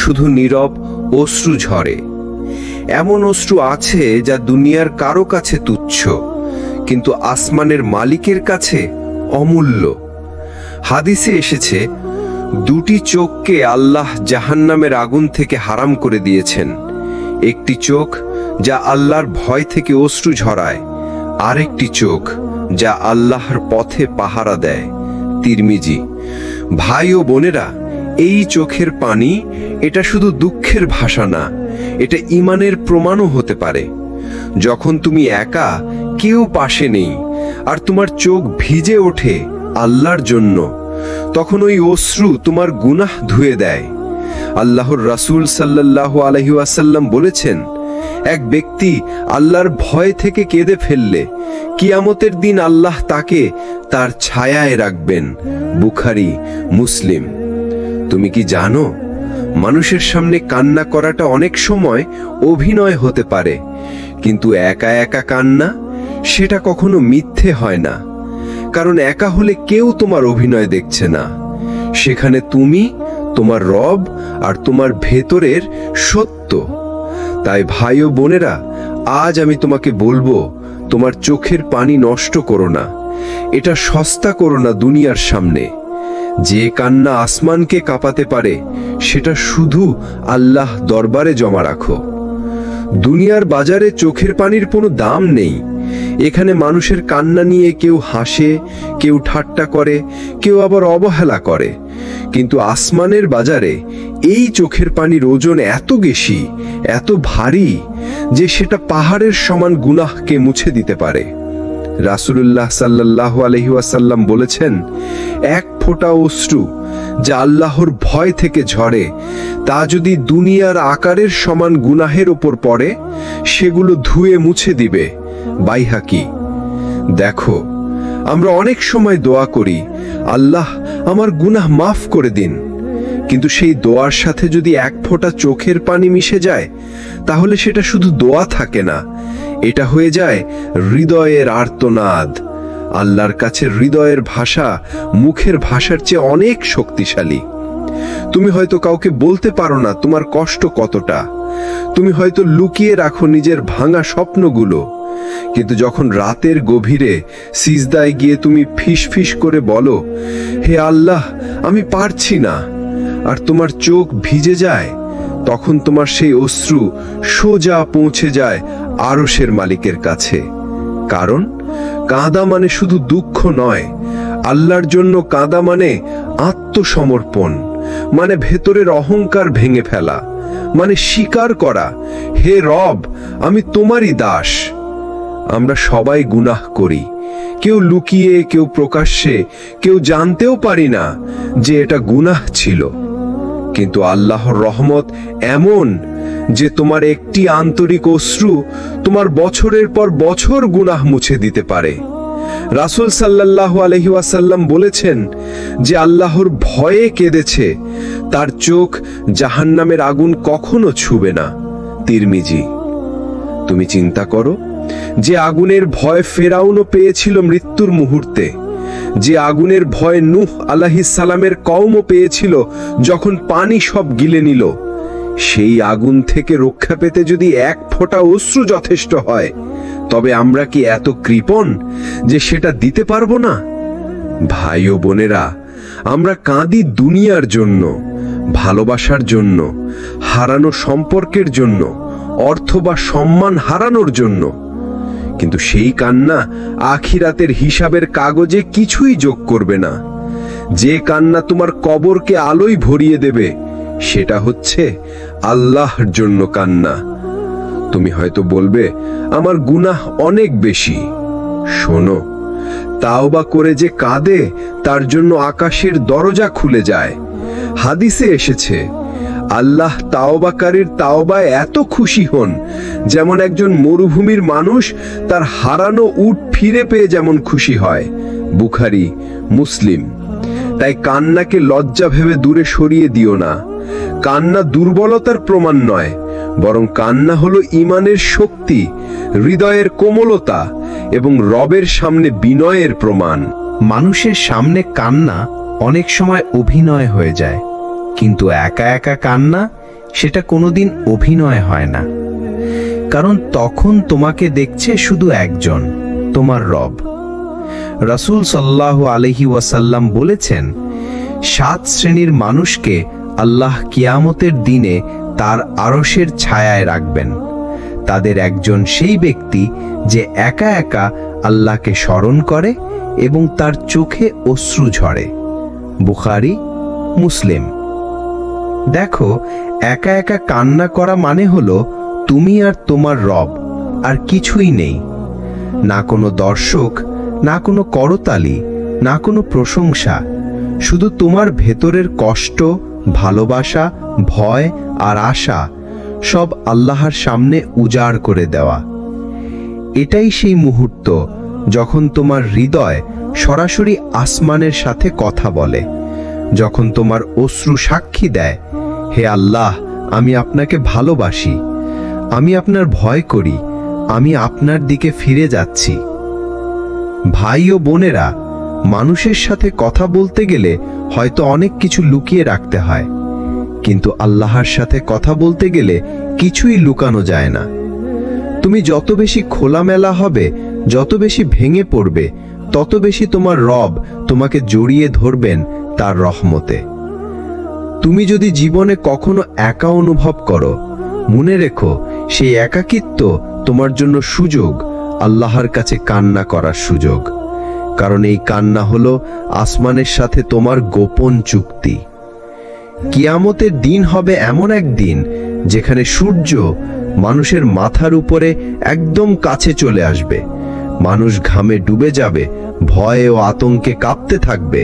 শুধু নীরব অশ্রু ঝরে। এমন অশ্রু আছে যা দুনিয়ার কারো কাছে তুচ্ছ, কিন্তু আসমানের মালিকের কাছে অমূল্য। হাদিসে এসেছে, দুটি চোখকে আল্লাহ জাহান্নামের আগুন থেকে হারাম করে দিয়েছেন। একটি চোখ যা আল্লাহর ভয় থেকে অশ্রু ঝরায়, আরেকটি চোখ যা আল্লাহর পথে পাহারা দেয়। তিরমিজি। ভাই ও বোনেরা, এই চোখের পানি এটা শুধু দুঃখের ভাষা না, এটা ঈমানের প্রমাণও হতে পারে। যখন তুমি একা, কেউ পাশে নেই, আর তোমার চোখ ভিজে ওঠে আল্লাহর জন্য, তখন ওই অশ্রু তোমার গুনাহ ধুয়ে দেয়। আল্লাহর রাসূল সাল্লাল্লাহু আলাইহি ওয়াসাল্লাম বলেছেন, এক ব্যক্তি আল্লাহর ভয় থেকে কেঁদে ফেললে কিয়ামতের দিন আল্লাহ তাকে তার ছায়ায় রাখবেন। বুখারী, মুসলিম। তুমি কি জানো, মানুষের সামনে কান্না করাটা অনেক সময় অভিনয় হতে পারে, কিন্তু একা একা কান্না সেটা কখনো মিথ্যে হয় না। কারণ একা হলে কেউ তোমার অভিনয় দেখছে না, সেখানে তুমি, তোমার রব আর তোমার ভেতরের সত্য। তাই ভাই ও বোনেরা, আজ আমি তোমাকে বলবো, তোমার চোখের পানি নষ্ট করো না, এটা সস্তা করো না দুনিয়ার সামনে। যে কান্না আসমানকে কাঁপাতে পারে, সেটা শুধু আল্লাহ দরবারে জমা রাখো। দুনিয়ার বাজারে চোখের পানির কোনো দাম নেই। এখানে মানুষের কান্না নিয়ে কেউ হাসে, কেউ ঠাট্টা করে, কেউ আবার অবহেলা করে, কিন্তু আসমানের বাজারে এই চোখের পানির ওজন এত বেশি, এত ভারী যে সেটা পাহাড়ের সমান গুনাহকে মুছে দিতে পারে। রাসূলুল্লাহ সাল্লাল্লাহু আলাইহি ওয়াসাল্লাম বলেছেন, এক ফোঁটা অশ্রু যা আল্লাহর ভয় থেকে ঝরে, তা যদি দুনিয়ার আকারের সমান গুনাহের ওপর পড়ে, সেগুলো ধুয়ে মুছে দিবে। বাইহাকি। দেখো, আমরা অনেক সময় দোয়া করি, আল্লাহ আমার গুনাহ মাফ করে দিন, কিন্তু সেই দোয়ার সাথে যদি এক ফোঁটা চোখের পানি মিশে যায়, তাহলে সেটা শুধু দোয়া থাকে না, এটা হয়ে যায় হৃদয়ের আর্তনাদ। আল্লাহর কাছে হৃদয়ের ভাষা মুখের ভাষার চেয়ে অনেক শক্তিশালী। তুমি হয়তো কাউকে বলতে পারো না তোমার কষ্ট কতটা, তুমি হয়তো লুকিয়ে রাখো নিজের ভাঙা স্বপ্নগুলো, কিন্তু যখন রাতের গভীরে সিজদায় গিয়ে তুমি ফিসফিস করে বলো, হে আল্লাহ আমি পারছি না, আর তোমার চোখ ভিজে যায়, তখন তোমার সেই অশ্রু সোজা পৌঁছে যায় আরশের মালিকের কাছে। কারণ কাঁদা মানে শুধু দুঃখ নয়, আল্লাহর জন্য কাঁদা মানে আত্মসমর্পণ, মানে ভেতরের অহংকার ভেঙে ফেলা, মানে স্বীকার করা, হে রব আমি তোমারই দাস। আমরা সবাই গুনাহ করি, কেউ লুকিয়ে, কেউ প্রকাশ্যে, কেউ জানতেও পারি না যে এটা গুনাহ ছিল। কিন্তু আল্লাহর রহমত এমন যে তোমার একটি আন্তরিক অশ্রু তোমার বছরের পর বছর গুনাহ মুছে দিতে পারে। রাসূল সাল্লাল্লাহু আলাইহি ওয়াসাল্লাম বলেছেন, যে আল্লাহর ভয়ে কেঁদেছে তার চোখ জাহান্নামের আগুন কখনো ছুবে না। তিরমিজি। তুমি চিন্তা করো, যে আগুনের ভয় ফেরাউনও পেয়েছিল মৃত্যুর মুহূর্তে, যে আগুনের ভয় নূহ আলাইহিস সালামের কওমও পেয়েছিল যখন পানি সব গিলে নিল, সেই আগুন থেকে রক্ষা পেতে যদি এক ফোঁটা অশ্রু যথেষ্ট হয়, তবে আমরা কি এত কৃপণ যে সেটা দিতে পারবো না? ভাই ও বোনেরা, আমরা কাঁদি দুনিয়ার জন্য, ভালোবাসার জন্য, হারানো সম্পর্কের জন্য, অর্থ বা সম্মান হারানোর জন্য। কিন্তু সেই কান্না আখিরাতের হিসাবের কাগজে কিছুই যোগ করবে না। যে কান্না তোমার কবরকে আলোয় ভরিয়ে দেবে, সেটা হচ্ছে আল্লাহর জন্য কান্না। তুমি হয়তো বলবে, আমার গুনাহ অনেক বেশি। শোনো, তাওবা করে যে কাঁদে তার জন্য আকাশের দরজা খুলে যায়। হাদিসে এসেছে, আল্লাহ তাওবাকারীর তাওবায় এত খুশি হন যেমন একজন মরুভূমির মানুষ তার হারানো উট ফিরে পেয়ে যেমন খুশি হয়। বুখারী, মুসলিম। তাই কান্নাকে লজ্জা ভেবে দূরে সরিয়ে দিও না। কান্না দুর্বলতার প্রমাণ নয়, বরং কান্না হলো ঈমানের শক্তি, হৃদয়ের কোমলতা এবং রবের সামনে বিনয়ের প্রমাণ। মানুষের সামনে কান্না অনেক সময় অভিনয় হয়ে যায়, কিন্তু একা একা কান্না সেটা কোনোদিন অভিনয় হয় না। কারণ তখন তোমাকে দেখছে শুধু একজন, তোমার রব। রাসূল সাল্লাল্লাহু আলাইহি ওয়াসাল্লাম বলেছেন, 7 শ্রেণীর মানুষকে আল্লাহ কিয়ামতের দিনে তার আরশের ছায়ায় রাখবেন। তাদের একজন সেই ব্যক্তি যে একা একা আল্লাহকে স্মরণ করে এবং তার চোখে অশ্রু ঝরে। বুখারী, মুসলিম। দেখো, একা একা কান্না করা মানে হলো তুমি আর তোমার রব, আর কিছুই নেই। না কোনো দর্শক, না কোনো করতালি, না কোনো প্রশংসা, শুধু তোমার ভেতরের কষ্ট, ভালোবাসা, ভয় আর আশা সব আল্লাহর সামনে উজাড় করে দেওয়া। এটাই সেই মুহূর্ত যখন তোমার হৃদয় সরাসরি আসমানের সাথে কথা বলে, যখন তোমার অশ্রু সাক্ষী দেয়, হে আল্লাহ আমি আপনাকে ভালোবাসি, আমি আপনার ভয় করি, আমি আপনার দিকে ফিরে যাচ্ছি। ভাই ও বোনেরা, মানুষের সাথে কথা বলতে গেলে হয়তো অনেক কিছু লুকিয়ে রাখতে হয়, কিন্তু আল্লাহর সাথে কথা বলতে গেলে কিছুই লুকানো যায় না। তুমি যত বেশি খোলামেলা হবে, যত বেশি ভেঙে পড়বে, তত বেশি তোমার রব তোমাকে জড়িয়ে ধরবেন তার রহমতে। তুমি যদি জীবনে কখনো একা অনুভব করো, মনে রেখো সেই একাকিত্ব তোমার জন্য সুযোগ, আল্লাহর কাছে কান্না করার সুযোগ। কারণ এই কান্না হলো আসমানের সাথে তোমার গোপন চুক্তি। কিয়ামতের দিন হবে এমন এক দিন যেখানে সূর্য মানুষের মাথার উপরে একদম কাছে চলে আসবে। মানুষ ঘামে ডুবে যাবে, ভয়ে ও আতঙ্কে কাঁপতে থাকবে।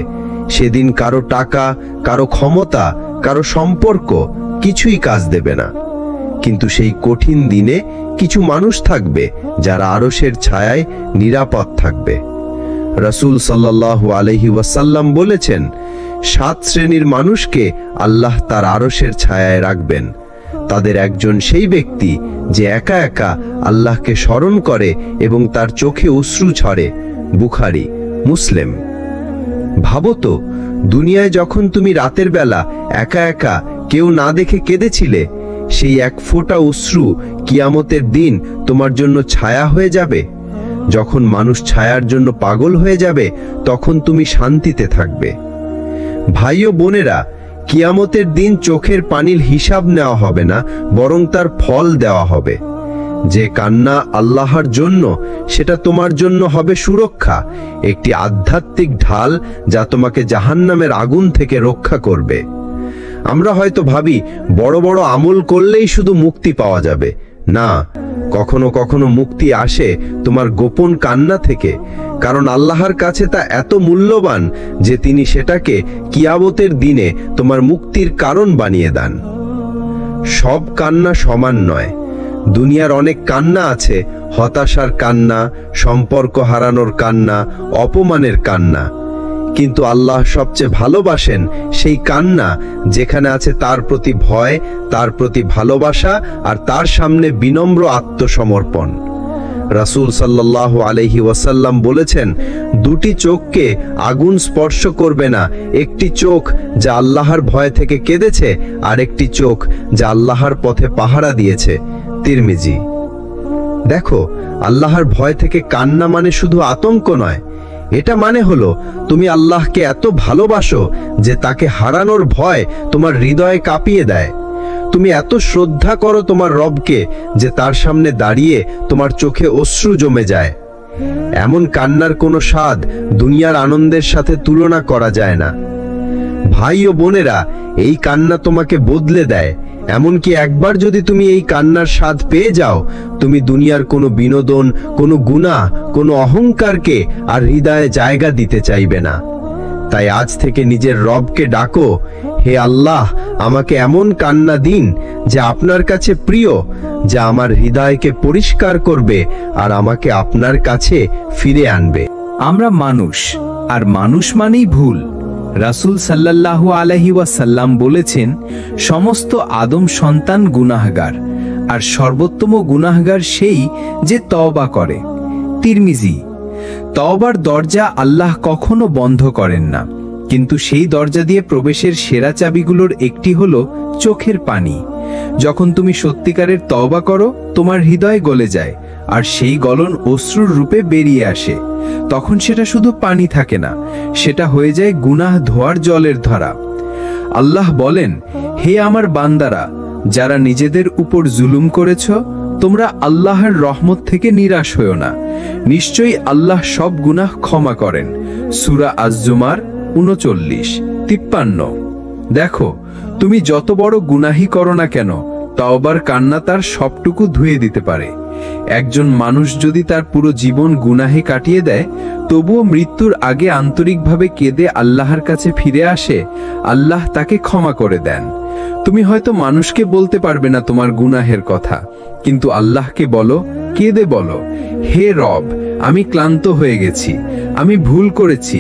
সেদিন কারো টাকা, কারো ক্ষমতা, কারো সম্পর্ক কিছুই কাজ দেবে না। কিন্তু সেই কঠিন দিনে কিছু মানুষ থাকবে যারা আরশের ছায়ায় নিরাপদ থাকবে। রাসূল সাল্লাল্লাহু আলাইহি ওয়াসাল্লাম বলেছেন, 7 শ্রেণীর মানুষকে আল্লাহ তার আরশের ছায়ায় রাখবেন। তাদের একজন সেই ব্যক্তি যে একা একা আল্লাহকে স্মরণ করে এবং তার চোখে অশ্রু ঝরে। বুখারী, মুসলিম। ভাবো তো, দুনিয়ায় যখন তুমি রাতের বেলা একা একা কেউ না দেখে কেঁদেছিলে, সেই এক ফোঁটা অশ্রু কিয়ামতের দিন তোমার জন্য ছায়া হয়ে যাবে। যখন মানুষ ছায়ার জন্য পাগল হয়ে যাবে তখন তুমি শান্তিতে থাকবে। ভাই ও বোনেরা, কিয়ামতের দিন চোখের পানির হিসাব নেওয়া হবে না, বরং তার ফল দেওয়া হবে। যে কান্না আল্লাহর জন্য, সেটা তোমার জন্য হবে সুরক্ষা, একটি আধ্যাত্মিক ঢাল যা তোমাকে জাহান্নামের আগুন থেকে রক্ষা করবে। আমরা হয়তো ভাবি বড় বড় আমল করলেই শুধু মুক্তি পাওয়া যাবে। না, কখনো কখনো মুক্তি আসে তোমার গোপন কান্না থেকে, কারণ আল্লাহর কাছে তা এত মূল্যবান যে তিনি সেটাকে কিয়ামতের দিনে তোমার মুক্তির কারণ বানিয়ে দেন। সব কান্না সমান নয়। দুনিয়ার অনেক কান্না আছে, হতাশার কান্না, সম্পর্ক হারানোর কান্না, অপমানের কান্না। কিন্তু আল্লাহ সবচেয়ে ভালোবাসেন সেই কান্না যেখানে আছে তার প্রতি ভয়, তার প্রতি ভালোবাসা আর তার সামনে বিনম্র আত্মসমর্পণ। রাসূল সাল্লাল্লাহু আলাইহি ওয়াসাল্লাম বলেছেন, দুটি চোখকে আগুন স্পর্শ করবে না, একটি চোখ যা আল্লাহর ভয় থেকে কেঁদেছে আর একটি চোখ যা আল্লাহর পথে পাহারা দিয়েছে। তিরমিজি। দেখো, আল্লাহর ভয় থেকে কান্না মানে শুধু আতঙ্ক নয়, এটা মানে হলো তুমি আল্লাহকে এত ভালোবাসো যে তাকে হারানোর ভয় তোমার হৃদয়ে কাঁপিয়ে দেয়। তুমি এত শ্রদ্ধা করো তোমার রবকে যে তার সামনে দাঁড়িয়ে তোমার চোখে অশ্রু জমে যায়। এমন কান্নার কোনো স্বাদ দুনিয়ার আনন্দের সাথে তুলনা করা যায় না। ভাই ও বোনেরা, এই কান্না তোমাকে বদলে দেয়। এমনকি একবার যদি তুমি এই কান্নার স্বাদ পেয়ে যাও, তুমি দুনিয়ার কোনো বিনোদন, কোনো গুনাহ, কোনো অহংকারকে আর হৃদয়ে জায়গা দিতে চাইবে না। তাই আজ থেকে নিজের রবকে ডাকো, হে আল্লাহ, আমাকে এমন কান্না দিন যা আপনার কাছে প্রিয়, যা আমার হৃদয়কে পরিষ্কার করবে আর আমাকে আপনার কাছে ফিরে আনবে। আমরা মানুষ, আর মানুষ মানেই ভুল। রাসূল সাল্লাল্লাহু আলাইহি ওয়াসাল্লাম বলেছেন, সমস্ত আদম সন্তান গুনাহগার, আর সর্বোত্তম গুনাহগার সেই যে তওবা করে। তিরমিজি। তওবার দরজা আল্লাহ কখনো বন্ধ করেন না, কিন্তু সেই দরজা দিয়ে প্রবেশের সেরা চাবিগুলোর একটি হলো চোখের পানি। যখন তুমি সত্যিকারের তওবা করো, তোমার হৃদয় গলে যায়, আর সেই গলন অশ্রুর রূপে বেরিয়ে আসে। তখন সেটা শুধু পানি থাকে না, সেটা হয়ে যায় গুনাহ ধোয়ার জলের ধারা। আল্লাহ বলেন, হে আমার বান্দারা, যারা নিজেদের উপর জুলুম করেছ, তোমরা আল্লাহর রহমত থেকে নিরাশ হও না। নিশ্চয়ই আল্লাহ সব গুনাহ ক্ষমা করেন। সূরা আজ-জুমার 39-53। দেখো, তুমি যত বড় গুনাহই করো না কেন, তওবার কান্না তার সবটুকু ধুয়ে দিতে পারে। একজন মানুষ যদি তার পুরো জীবন গুনাহে কাটিয়ে দেয়, তবুও মৃত্যুর আগে আন্তরিকভাবে কেঁদে আল্লাহর কাছে ফিরে আসে, আল্লাহ তাকে ক্ষমা করে দেন। তুমি হয়তো মানুষকে বলতে পারবে না তোমার গুনাহের কথা, কিন্তু আল্লাহকে বলো, কেঁদে বলো, হে রব, আমি ক্লান্ত হয়ে গেছি, আমি ভুল করেছি,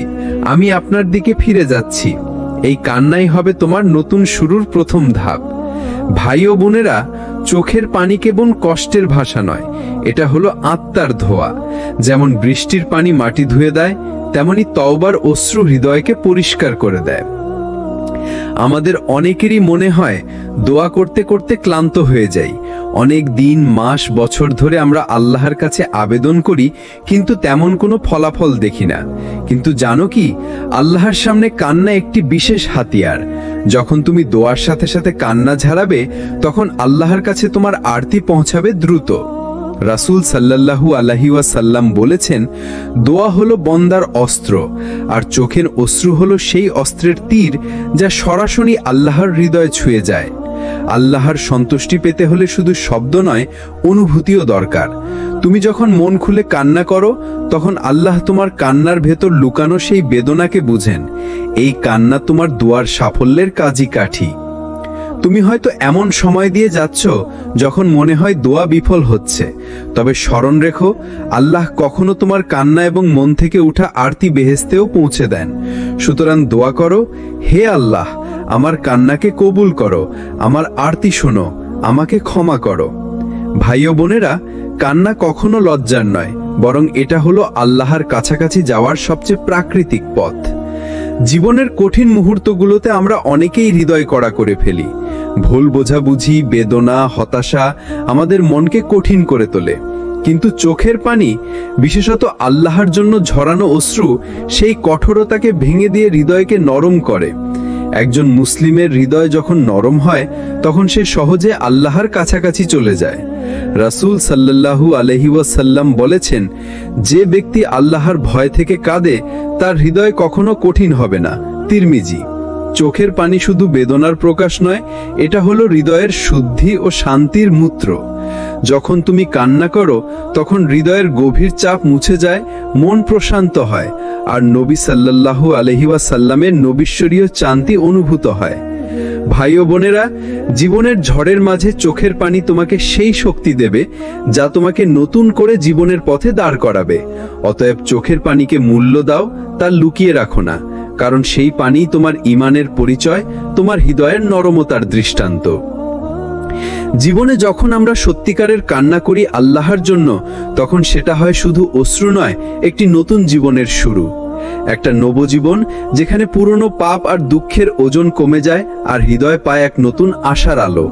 আমি আপনার দিকে ফিরে যাচ্ছি। এই কান্নাই হবে তোমার নতুন শুরুর প্রথম ধাপ। ভাই ও বোনেরা, চোখের পানি কেবল কষ্টের ভাষা নয়, এটা হলো আত্মার ধোয়া। যেমন বৃষ্টির পানি মাটি ধুয়ে দেয়, তেমনি তওবার অশ্রু হৃদয়কে পরিষ্কার করে দেয়। আমাদের অনেকেরই মনে হয় দোয়া করতে করতে ক্লান্ত হয়ে যাই। অনেক দিন, মাস, বছর ধরে আমরা আল্লাহর কাছে আবেদন করি, কিন্তু তেমন কোনো ফলাফল দেখি না। কিন্তু জানো কি, আল্লাহর সামনে কান্না একটি বিশেষ হাতিয়ার। যখন তুমি দোয়ার সাথে সাথে কান্না ঝাড়াবে, তখন আল্লাহর কাছে তোমার আরতি পৌঁছাবে দ্রুত। রাসূল সাল্লাল্লাহু আলাইহি ওয়াসাল্লাম বলেছেন, দোয়া হলো বন্দার অস্ত্র, আর চোখের অশ্রু হলো সেই অস্ত্রের তীর যা সরাসরি আল্লাহর হৃদয় ছুঁয়ে যায়। আল্লাহর সন্তুষ্টি পেতে হলে শুধু শব্দ নয়, অনুভূতিও দরকার। তুমি যখন মন খুলে কান্না করো, তখন আল্লাহ তোমার কান্নার ভেতর লুকানো সেই বেদনাকে বুঝেন। এই কান্না তোমার দোয়ার সাফল্যের কাজী কাঠি। তুমি হয়তো এমন সময় দিয়ে যাচ্ছ যখন মনে হয় দোয়া বিফল হচ্ছে, তবে স্মরণ রেখো, আল্লাহ কখনো তোমার কান্না এবং মন থেকে উঠা আরতি বেহেশতেও পৌঁছে দেন। সুতরাং দোয়া করো, হে আল্লাহ, আমার কান্নাকে কবুল করো, আমার আরতি শোনো, আমাকে ক্ষমা করো। ভাই ও বোনেরা, কান্না কখনো লজ্জার নয়, বরং এটা হলো আল্লাহর কাছাকাছি যাওয়ার সবচেয়ে প্রাকৃতিক পথ। জীবনের কঠিন মুহূর্তগুলোতে আমরা অনেকেই হৃদয় কড়া করে ফেলি। ভুল বোঝাবুঝি, বেদনা, হতাশা আমাদের মনকে কঠিন করে তোলে। কিন্তু চোখের পানি, বিশেষত আল্লাহর জন্য ঝরানো অশ্রু, সেই কঠোরতাকে ভেঙে দিয়ে হৃদয়কে নরম করে। একজন মুসলিমের হৃদয় যখন নরম হয় তখন সে সহজে আল্লাহর কাছাকাছি চলে যায়। রাসূল সাল্লাল্লাহু আলাইহি ওয়াসাল্লাম বলেছেন, যে ব্যক্তি আল্লাহর ভয় থেকে কাঁদে তার হৃদয় কখনো কঠিন হবে না। তিরমিজি। চোখের পানি শুধু বেদনার প্রকাশ নয়, এটা হলো হৃদয়ের শুদ্ধি ও শান্তির মূত্র। যখন তুমি কান্না করো তখন হৃদয়ের গভীর চাপ মুছে যায়, মন প্রশান্ত হয়, আর নবী সাল্লাল্লাহু আলাইহি ওয়াসাল্লামের নবিশ্বরীয় শান্তি অনুভূত হয়। ভাই ও বোনেরা, জীবনের ঝড়ের মাঝে চোখের পানি তোমাকে সেই শক্তি দেবে যা তোমাকে নতুন করে জীবনের পথে দাঁড় করাবে। অতএব চোখের পানিকে মূল্য দাও, তা লুকিয়ে রাখো না, কারণ সেই পানি তোমার ঈমানের পরিচয়, তোমার হৃদয়ের নরমতার দৃষ্টান্ত। জীবনে যখন আমরা সত্যিকারের কান্না করি আল্লাহর জন্য, তখন সেটা হয় শুধু অশ্রু নয়, একটি নতুন জীবনের শুরু। একটা নবজীবন যেখানে পুরনো পাপ আর দুঃখের ওজন কমে যায় আর হৃদয় পায় এক নতুন আশার আলো।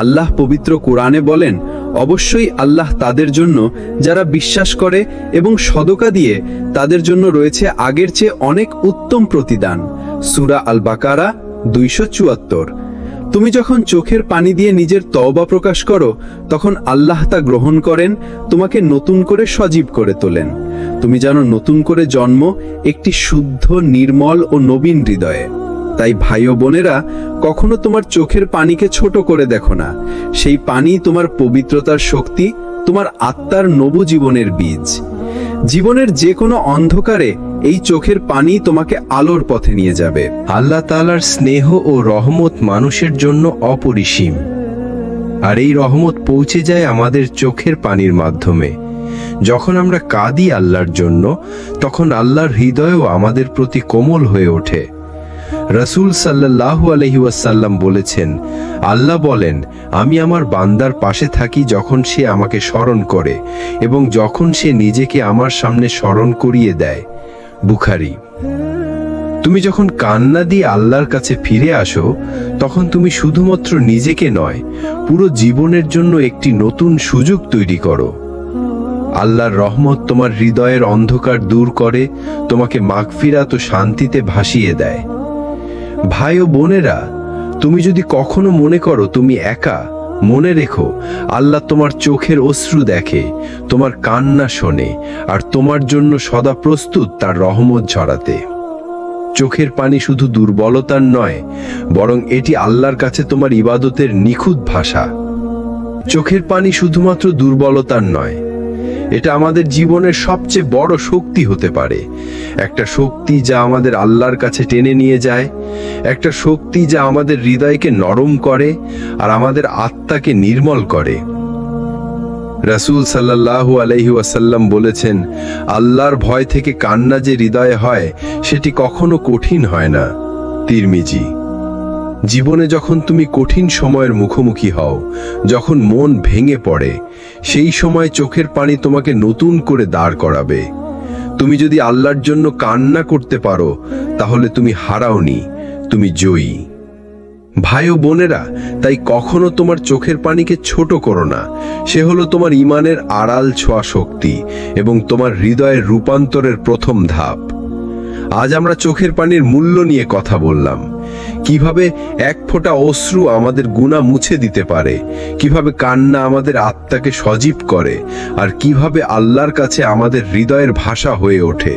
আল্লাহ পবিত্র কোরআনে বলেন, অবশ্যই আল্লাহ তাদের জন্য যারা বিশ্বাস করে এবং সদকা দিয়ে, তাদের জন্য রয়েছে আগের চেয়ে অনেক উত্তম প্রতিদান। সূরা আল বাকারা 274। তুমি যখন চোখের পানি দিয়ে নিজের তওবা প্রকাশ করো, তখন আল্লাহ তা গ্রহণ করেন, তোমাকে নতুন করে সজীব করে তোলেন। তুমি জানো নতুন করে জন্ম একটি শুদ্ধ, নির্মল ও নবীন হৃদয়ে। তাই ভাই ও বোনেরা, কখনো তোমার চোখের পানিকে ছোট করে দেখো না। সেই পানি তোমার পবিত্রতার শক্তি, তোমার আত্মার নবজীবনের বীজ। জীবনের যে কোনো অন্ধকারে এই চোখের পানি তোমাকে আলোর পথে নিয়ে যাবে। আল্লাহ তাআলার স্নেহ ও রহমত মানুষের জন্য অপরিসীম, আর এই রহমত পৌঁছে যায় আমাদের চোখের পানির মাধ্যমে। যখন আমরা কাঁদি আল্লাহর জন্য, তখন আল্লাহর হৃদয়ও আমাদের প্রতি কোমল হয়ে ওঠে। রাসূল সাল্লাল্লাহু আলাইহি ওয়াসাল্লাম বলেছেন, আল্লাহ বলেন, আমি আমার বান্দার পাশে থাকি যখন সে আমাকে স্মরণ করে এবং যখন সে নিজেকে আমার সামনে স্মরণ করিয়ে দেয়। বুখারী। তুমি যখন কান্না দিয়ে আল্লাহর কাছে ফিরে আসো, তখন তুমি শুধুমাত্র নিজেকে নয়, পুরো জীবনের জন্য একটি নতুন সুযোগ তৈরি করো। আল্লাহর রহমত তোমার হৃদয়ের অন্ধকার দূর করে, তোমাকে মাগফিরাত ও শান্তিতে ভাসিয়ে দেয়। ভাই ও বোনেরা, তুমি যদি কখনো মনে করো তুমি একা, মনে রেখো, আল্লাহ তোমার চোখের অশ্রু দেখে, তোমার কান্না শোনে, আর তোমার জন্য সদা প্রস্তুত তার রহমত ঝরাতে। চোখের পানি শুধু দুর্বলতার নয়, বরং এটি আল্লাহর কাছে তোমার ইবাদতের নিখুঁত ভাষা। চোখের পানি শুধুমাত্র দুর্বলতার নয়, এটা আমাদের জীবনের সবচেয়ে বড় শক্তি হতে পারে। একটা শক্তি যা আমাদের আল্লাহর কাছে টেনে নিয়ে যায়, একটা শক্তি যা আমাদের হৃদয়কে নরম করে আর আমাদের আত্মাকে নির্মল করে। রাসূল সাল্লাল্লাহু আলাইহি ওয়াসাল্লাম বলেছেন, আল্লাহর ভয় থেকে কান্না যে হৃদয়ে হয়, সেটি কখনো কঠিন হয় না। তিরমিজি। জীবনে যখন তুমি কঠিন সময়ের মুখোমুখি হও, যখন মন ভেঙে পড়ে, সেই সময় চোখের পানি তোমাকে নতুন করে দাঁড় করাবে। তুমি যদি আল্লাহর জন্য কান্না করতে পারো, তাহলে তুমি হারাওনি, তুমি জয়ী। ভাই ও বোনেরা, তাই কখনো তোমার চোখের পানিকে ছোট করো না। সে হলো তোমার ঈমানের আড়াল ছোঁয়া শক্তি এবং তোমার হৃদয়ের রূপান্তরের প্রথম ধাপ। আজ আমরা চোখের পানির মূল্য নিয়ে কথা বললাম, কিভাবে এক ফোঁটা অশ্রু আমাদের গুনাহ মুছে দিতে পারে, কিভাবে কান্না আমাদের আত্মাকে সজীব করে, আর কিভাবে আল্লাহর কাছে আমাদের হৃদয়ের ভাষা হয়ে ওঠে।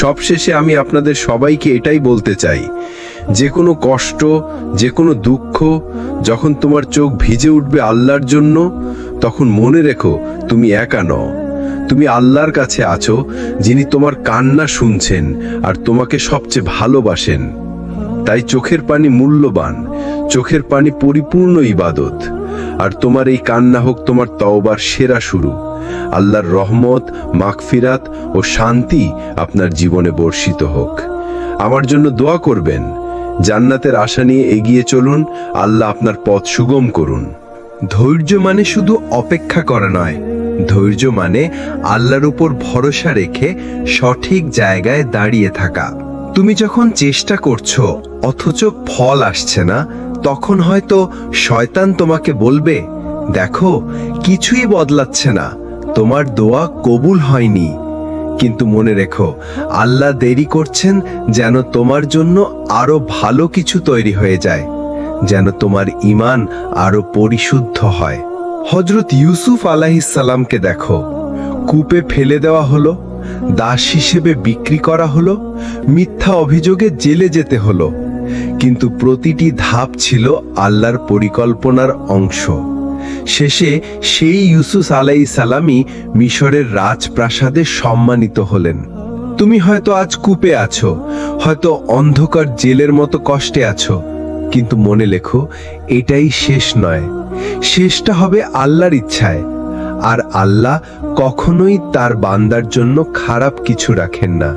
সবশেষে আমি আপনাদের সবাইকে এটাই বলতে চাই, যে কোনো কষ্ট, যে কোনো দুঃখ, যখন তোমার চোখ ভিজে উঠবে আল্লাহর জন্য, তখন মনে রেখো তুমি একা নও। তুমি আল্লাহর কাছে আছো, যিনি তোমার কান্না শুনছেন আর তোমাকে সবচেয়ে ভালোবাসেন। তাই চোখের পানি মূল্যবান, চোখের পানি পরিপূর্ণ ইবাদত, আর তোমার এই কান্না হোক তোমার তওবার সেরা শুরু। আল্লাহর রহমত, মাগফিরাত ও শান্তি আপনার জীবনে বর্ষিত হোক। আমার জন্য দোয়া করবেন। জান্নাতের আশা নিয়ে এগিয়ে চলুন। আল্লাহ আপনার পথ সুগম করুন। ধৈর্য মানে শুধু অপেক্ষা করা নয়, ধৈর্য মানে আল্লাহর উপর ভরসা রেখে সঠিক জায়গায় দাঁড়িয়ে থাকা। তুমি যখন চেষ্টা করছো অথচ ফল আসছে না, তখন হয়তো শয়তান তোমাকে বলবে, দেখো কিছুই বদলাচ্ছে না, তোমার দোয়া কবুল হয়নি, কিন্তু মনে রেখো আল্লাহ দেরি করছেন যেন তোমার জন্য আরো ভালো কিছু তৈরি হয়ে যায়, যেন তোমার ঈমান আরো পরিশুদ্ধ হয়। হযরত ইউসুফ আলাইহিস সালামকে দেখো, কূপে ফেলে দেওয়া হলো, দাস হিসেবে বিক্রি করা হলো, মিথ্যা অভিযোগে জেলে যেতে হলো, কিন্তু প্রতিটি ধাপ ছিল আল্লাহর পরিকল্পনার অংশ। শেষে সেই ইউসুফ আলাইহিস সালামই মিশরের রাজপ্রাসাদে সম্মানিত হলেন। তুমি হয়তো আজ কূপে আছো, হয়তো অন্ধকার জেলের মতো কষ্টে আছো, কিন্তু মনে লেখো এটাই শেষ নয়, শেষটা হবে আল্লাহর ইচ্ছায়। আর আল্লাহ কখনোই তার বান্দার জন্য খারাপ কিছু রাখেন না।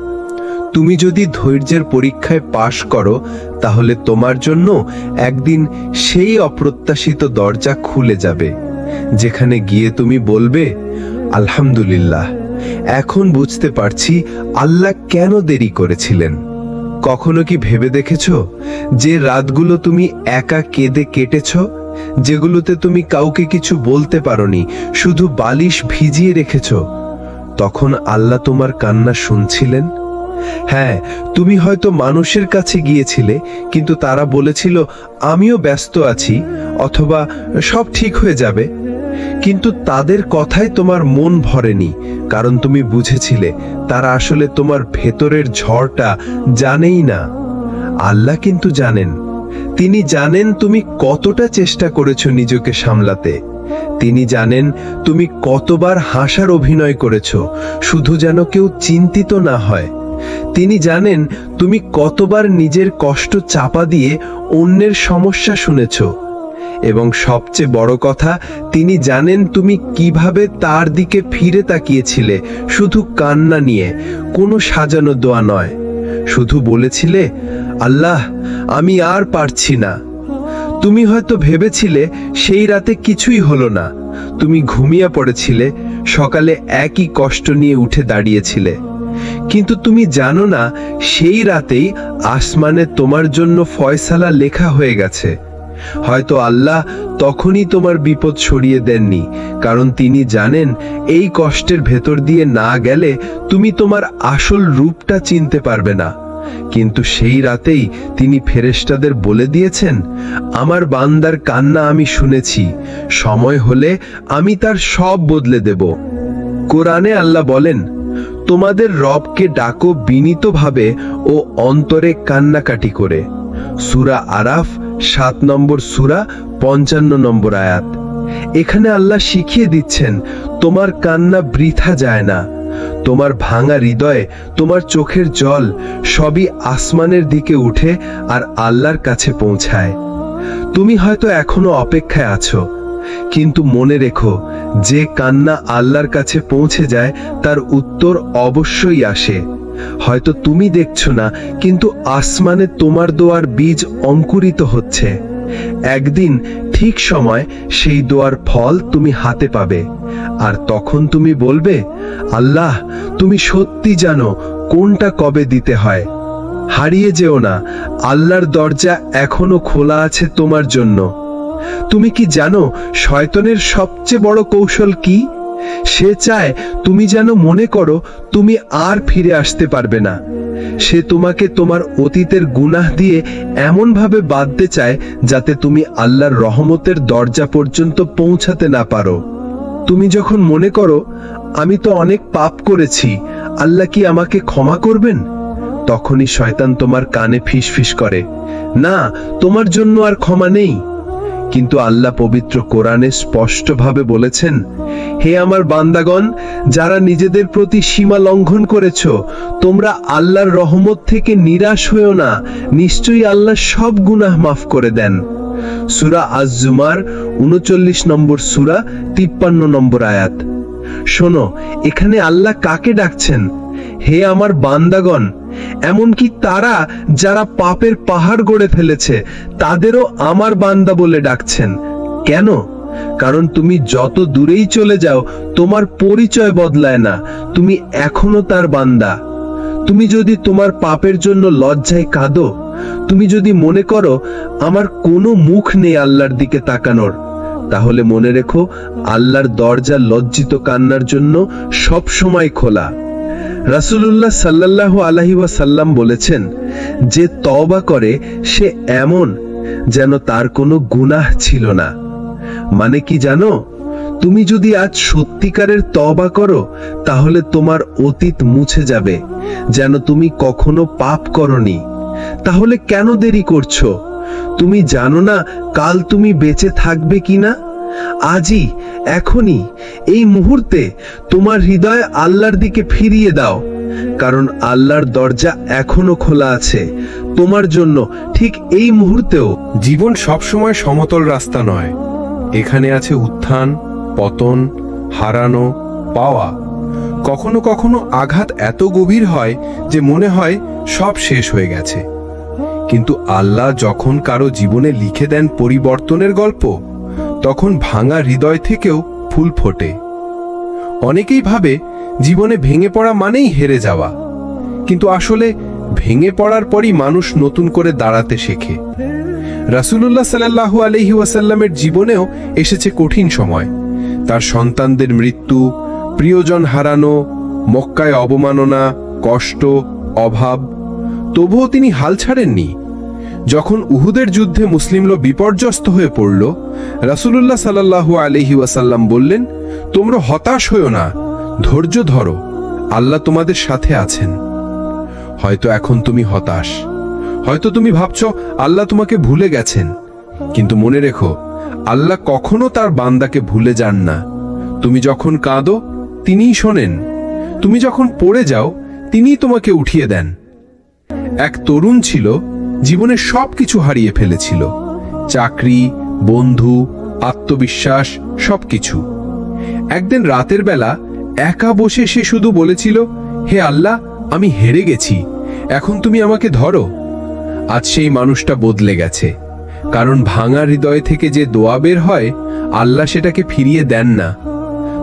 তুমি যদি ধৈর্যের পরীক্ষায় পাশ করো, তাহলে তোমার জন্য একদিন সেই অপ্রত্যাশিত দরজা খুলে যাবে, যেখানে গিয়ে তুমি বলবে, আলহামদুলিল্লাহ, এখন বুঝতে পারছি আল্লাহ কেন দেরি করেছিলেন। কখনো কি ভেবে দেখেছো যে রাতগুলো তুমি একা কেঁদে কেটেছ, যেগুলোতে তুমি কাউকে কিছু বলতে পারোনি, শুধু বালিশ ভিজিয়ে রেখেছ, তখন আল্লাহ তোমার কান্না শুনছিলেন? হ্যাঁ, তুমি হয়তো মানুষের কাছে গিয়েছিলে, কিন্তু তারা বলেছিল আমিও ব্যস্ত আছি, অথবা সব ঠিক হয়ে যাবে। কিন্তু তাদের কথায় তোমার মন ভরেনি, কারণ তুমি বুঝেছিলে তারা আসলে তোমার ভেতরের ঝড়টা জানেই না। আল্লাহ কিন্তু জানেন। তিনি জানেন তুমি কতটা চেষ্টা করেছো নিজেকে সামলাতে। তিনি জানেন তুমি কতবার হাসার অভিনয় করেছো, শুধু যেন কেউ চিন্তিত না হয়। তিনি জানেন তুমি কতবার নিজের কষ্ট চাপা দিয়ে অন্যের সমস্যা শুনেছো, এবং সবচেয়ে বড় কথা, তিনি জানেন তুমি কিভাবে তার দিকে ফিরে তাকিয়েছিলে, শুধু কান্না নিয়ে, কোনো সাজানো দোয়া নয়। শুধু বলেছিলে, আল্লাহ, আমি আর পারছি না। তুমি হয়তো ভেবেছিলে সেই রাতে কিছুই হলো না, তুমি ঘুমিয়ে পড়েছিলে, সকালে একই কষ্ট নিয়ে উঠে দাঁড়িয়েছিলে। কিন্তু তুমি জানো না, সেই রাতেই আসমানে তোমার জন্য ফয়সালা লেখা হয়ে গেছে। হয়তো আল্লাহ তখনই তোমার বিপদ সরিয়ে দেননি, কারণ তিনি জানেন এই কষ্টের ভেতর দিয়ে না গেলে তুমি তোমার আসল রূপটা চিনতে পারবে না। কিন্তু সেই রাতেই তিনি ফেরেশতাদের বলে দিয়েছেন, আমার বান্দার কান্না আমি শুনেছি, সময় হলে আমি তার সব বদলে দেব। কোরআনে আল্লাহ বলেন, তোমাদের রবকে ডাকো বিনীতভাবে ও অন্তরে কান্নাকাটি করে। সূরা আরাফ 7 নম্বর সূরা 55 নম্বর আয়াত। এখানে আল্লাহ শিখিয়ে দিচ্ছেন তোমার কান্না বৃথা যায় না। তোমার ভাঙা হৃদয়ে তোমার চোখের জল সবই আসমানের দিকে উঠে আর আল্লাহর কাছে পৌঁছায়। তুমি হয়তো এখনো অপেক্ষায় আছো, কিন্তু মনে রেখো, যে কান্না আল্লাহর কাছে পৌঁছে যায় তার উত্তর অবশ্যই আসে। হয়তো তুমি দেখছো না, কিন্তু আসমানে তোমার দোয়ার বীজ অঙ্কুরিত হচ্ছে। একদিন ঠিক সময় সেই দোয়ার ফল তুমি হাতে পাবে, আর তখন তুমি বলবে, আল্লাহ, তুমি সত্যি জানো কোনটা কবে দিতে হয়। হারিয়ে যেও না, আল্লাহর দরজা এখনো খোলা আছে তোমার জন্য। তুমি কি জানো শয়তানের সবচেয়ে বড় কৌশল কি? সে চায় তুমি যেন মনে করো তুমি আর ফিরে আসতে পারবে না। সে তোমাকে তোমার অতীতের গুনাহ দিয়ে এমন ভাবে বাঁধতে চায় যাতে তুমি আল্লাহর রহমতের দরজা পর্যন্ত পৌঁছাতে না পারো। তুমি যখন মনে করো আমি তো অনেক পাপ করেছি, আল্লাহ কি আমাকে ক্ষমা করবেন, তখনই শয়তান তোমার কানে ফিসফিস করে, না, তোমার জন্য আর ক্ষমা নেই। কিন্তু আল্লাহ পবিত্র কোরআনে স্পষ্টভাবে বলেছেন, হে আমার বান্দাগণ, যারা নিজেদের প্রতি সীমা লঙ্ঘন করেছো, তোমরা আল্লাহর রহমত থেকে নিরাশ হয়েও না, নিশ্চয়ই আল্লাহ সব গুনাহ মাফ করে দেন। সূরা আজ-জুমার 39 নম্বর সূরা 53 নম্বর আয়াত। শোনো, এখানে আল্লাহ কাকে ডাকছেন? হে আমার বান্দাগণ, এমনকি তারা যারা পাপের পাহাড় গড়ে ফেলেছে তাদেরও আমার বান্দা বলে ডাকছেন। কেন? কারণ তুমি যত দূরেই চলে যাও তোমার পরিচয় বদলায় না, তুমি এখনো তার বান্দা। তুমি যদি তোমার পাপের জন্য লজ্জায় কাঁদো, তুমি যদি মনে করো আমার কোনো মুখ নেই আল্লাহর দিকে তাকানোর, তাহলে মনে রেখো, আল্লাহর দরজা লজ্জিত কান্নার জন্য সব সময় খোলা। রাসূলুল্লাহ সাল্লাল্লাহু আলাইহি ওয়াসাল্লাম বলেছেন, যে তওবা করে সে এমন যেন তার কোনো গুনাহ ছিল না। মানে কি জানো? তুমি যদি আজ সত্যিকারের তওবা করো, তাহলে তোমার অতীত মুছে যাবে, যেন তুমি কখনো পাপ করনি। তাহলে কেন দেরি করছো? তুমি জানো না কাল তুমি বেঁচে থাকবে কিনা? আজই, এখনই, এই মুহূর্তে তোমার হৃদয় আল্লাহর দিকে ফিরিয়ে দাও, কারণ আল্লাহর দরজা এখনো খোলা আছে তোমার জন্য, ঠিক এই মুহূর্তেও। জীবন সবসময় সমতল রাস্তা নয়। এখানে আছে উত্থান, পতন, হারানো, পাওয়া। কখনো কখনো আঘাত এত গভীর হয় যে মনে হয় সব শেষ হয়ে গেছে। কিন্তু আল্লাহ যখন কারো জীবনে লিখে দেন পরিবর্তনের গল্প, তখন ভাঙা হৃদয় থেকেও ফুল ফোটে। অনেকেই ভাবে জীবনে ভেঙে পড়া মানেই হেরে যাওয়া, কিন্তু আসলে ভেঙে পড়ার পরই মানুষ নতুন করে দাঁড়াতে শেখে। রাসূলুল্লাহ সাল্লাল্লাহু আলাইহি ওয়াসাল্লামের জীবনেও এসেছে কঠিন সময়। তার সন্তানদের মৃত্যু, প্রিয়জন হারানো, মক্কায় অবমাননা, কষ্ট, অভাব। তবুও তিনি হাল ছাড়েননি। যখন উহুদের যুদ্ধে মুসলিমরা বিপর্যস্ত হয়ে পড়ল, রাসূলুল্লাহ সাল্লাল্লাহু আলাইহি ওয়াসাল্লাম বললেন, তোমরা হতাশ হয়ো না, ধৈর্য ধরো, আল্লাহ তোমাদের সাথে আছেন। হয়তো এখন তুমি হতাশ, হয়তো তুমি ভাবছো আল্লাহ তোমাকে ভুলে গেছেন, কিন্তু মনে রেখো, আল্লাহ কখনো তার বান্দাকে ভুলে যান না। তুমি যখন কাঁদো, তিনিই শোনেন। তুমি যখন পড়ে যাও, তিনিই তোমাকে উঠিয়ে দেন। এক তরুণ ছিল, জীবনে সবকিছু হারিয়ে ফেলেছিল, চাকরি, বন্ধু, আত্মবিশ্বাস, সবকিছু। একদিন রাতের বেলা একা বসে সে শুধু বলেছিল, হে আল্লাহ, আমি হেরে গেছি, এখন তুমি আমাকে ধরো। আজ সেই মানুষটা বদলে গেছে, কারণ ভাঙা হৃদয় থেকে যে দোয়া বের হয়, আল্লাহ সেটাকে ফিরিয়ে দেন না।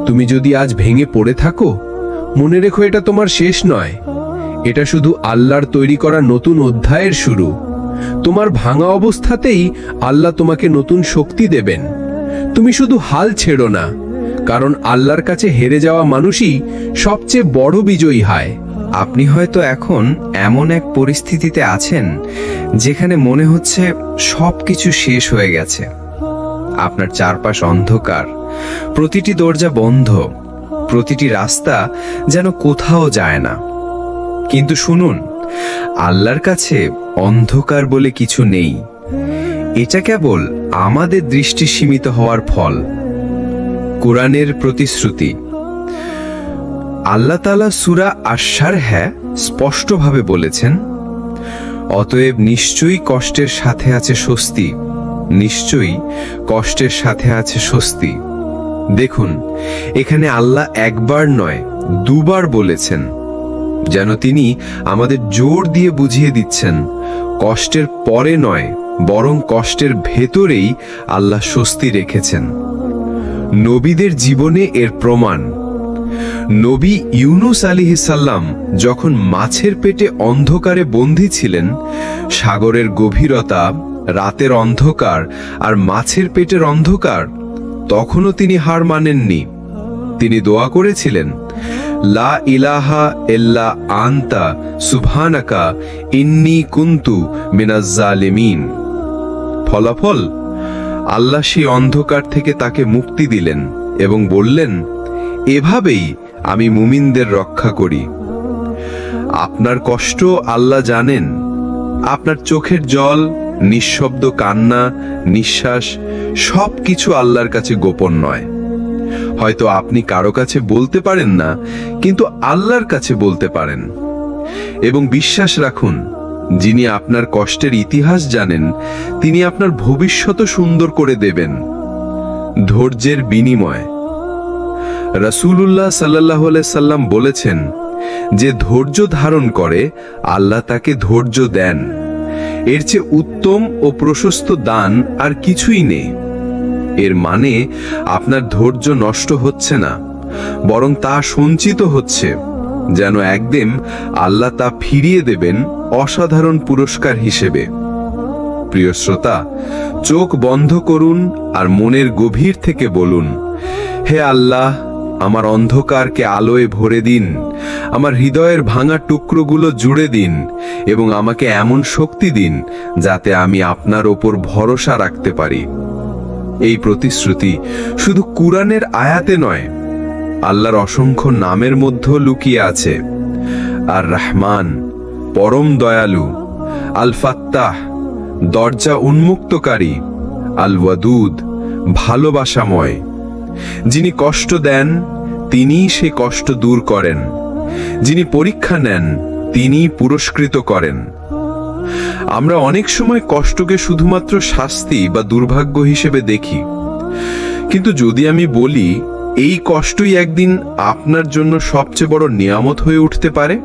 তুমি যদি আজ ভেঙে পড়ে থাকো, মনে রেখো এটা তোমার শেষ নয়, এটা শুধু আল্লাহর তৈরি করা নতুন অধ্যায়ের শুরু। তোমার ভাঙা অবস্থাতেই আল্লাহ তোমাকে নতুন শক্তি দেবেন। তুমি শুধু হাল ছেড়ো না, কারণ আল্লাহর কাছে হেরে যাওয়া মানুষই সবচেয়ে বড় বিজয়ী হয়। আপনি হয়তো এখন এমন এক পরিস্থিতিতে আছেন যেখানে মনে হচ্ছে সবকিছু শেষ হয়ে গেছে। আপনার চারপাশ অন্ধকার, প্রতিটি দরজা বন্ধ, প্রতিটি রাস্তা যেন কোথাও যায় না। কিন্তু শুনুন, আল্লাহর কাছে অন্ধকার বলে কিছু নেই। এটা কেবল আমাদের দৃষ্টি সীমিত হওয়ার ফল। কোরআনের প্রতিশ্রুতি। আল্লাহ তাআলা সূরা আশ-শারহে স্পষ্টভাবে বলেছেন, অতএব নিশ্চয়ই কষ্টের সাথে আছে স্বস্তি, নিশ্চয়ই কষ্টের সাথে আছে স্বস্তি। দেখুন, এখানে আল্লাহ একবার নয়, দুবার বলেছেন, যেন তিনি আমাদের জোর দিয়ে বুঝিয়ে দিচ্ছেন, কষ্টের পরে নয়, বরং কষ্টের ভেতরেই আল্লাহ স্বস্তি রেখেছেন। নবীদের জীবনে এর প্রমাণ। নবী ইউনুস আলাইহিস সালাম যখন মাছের পেটে অন্ধকারে বন্দী ছিলেন, সাগরের গভীরতা, রাতের অন্ধকার আর মাছের পেটের অন্ধকার, তখনও তিনি হার মানেননি। তিনি দোয়া করেছিলেন, লা ইলাহা ইল্লা আনতা সুবহানাকা ইন্নী কুনতু মিনাজ জালিমিন। ফলাফল, আল্লাহ সেই অন্ধকার থেকে তাকে মুক্তি দিলেন এবং বললেন, এভাবেই আমি মুমিনদের রক্ষা করি। আপনার কষ্ট আল্লাহ জানেন। আপনার চোখের জল, নিঃশব্দ কান্না, নিঃশ্বাস, সবকিছু আল্লাহর কাছে গোপন নয়। হয়তো আপনি কারো কাছে বলতে পারেন না, কিন্তু আল্লাহর কাছে বলতে পারেন। এবং বিশ্বাস রাখুন, যিনি আপনার কষ্টের ইতিহাস জানেন, তিনি আপনার ভবিষ্যৎ সুন্দর করে দেবেন। ধৈর্যের বিনিময়। রাসূলুল্লাহ সাল্লাল্লাহু আলাইহি সাল্লাম বলেছেন, যে ধৈর্য ধারণ করে আল্লাহ তাকে ধৈর্য দেন। এর চেয়ে উত্তম ও প্রশস্ত দান আর কিছুই নেই। এর মানে আপনার ধৈর্য নষ্ট হচ্ছে না, বরং তা সঞ্চিত হচ্ছে, যেন একদিন আল্লাহ তা ফিরিয়ে দেবেন অসাধারণ পুরস্কার হিসেবে। প্রিয় শ্রোতা, চোখ বন্ধ করুন আর মনের গভীর থেকে বলুন, হে আল্লাহ, আমার অন্ধকারকে আলোয় ভরে দিন, আমার হৃদয়ের ভাঙা টুকরোগুলো জুড়ে দিন এবং আমাকে এমন শক্তি দিন যাতে আমি আপনার ওপর ভরসা রাখতে পারি। এই প্রতিশ্রুতি শুধু কুরআনের আয়াতে নয়, আল্লাহর অসংখ্য নামের মধ্যে লুকিয়ে আছে। আর রহমান, পরম দয়ালু; আল ফাত্তাহ, দরজা উন্মুক্তকারী; আল ওয়াদুদ, ভালোবাসাময়। যিনি কষ্ট দেন তিনিই সে কষ্ট দূর করেন, যিনি পরীক্ষা নেন তিনিই পুরস্কৃত করেন। আমরা অনেক সময় কষ্টকে শুধুমাত্র শাস্তি বা দুর্ভাগ্য হিসেবে দেখি, কিন্তু যদি আমি বলি এই কষ্টই একদিন আপনার জন্য সবচেয়ে বড় নিয়ামত হয়ে উঠতে পারে,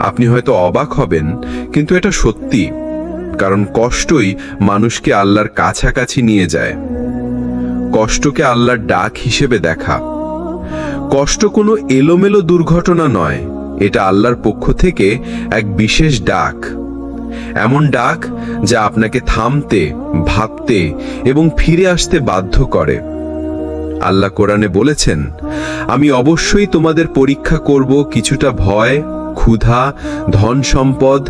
আপনি হয়তো অবাক হবেন, কিন্তু এটা সত্যি। কারণ কষ্টই মানুষকে আল্লাহর কাছাকাছি নিয়ে যায়। কষ্টকে আল্লাহর ডাক হিসেবে দেখা। কষ্ট কোনো এলোমেলো দুর্ঘটনা নয়, এটা আল্লাহর পক্ষ থেকে এক বিশেষ ডাক। এমন ডাক যা আপনাকে থামতে, ভাবতে এবং ফিরে আসতে বাধ্য করে। আল্লাহ কোরআনে বলেছেন, আমি অবশ্যই তোমাদের পরীক্ষা করব কিছুটা ভয়, ক্ষুধা, ধন সম্পদ,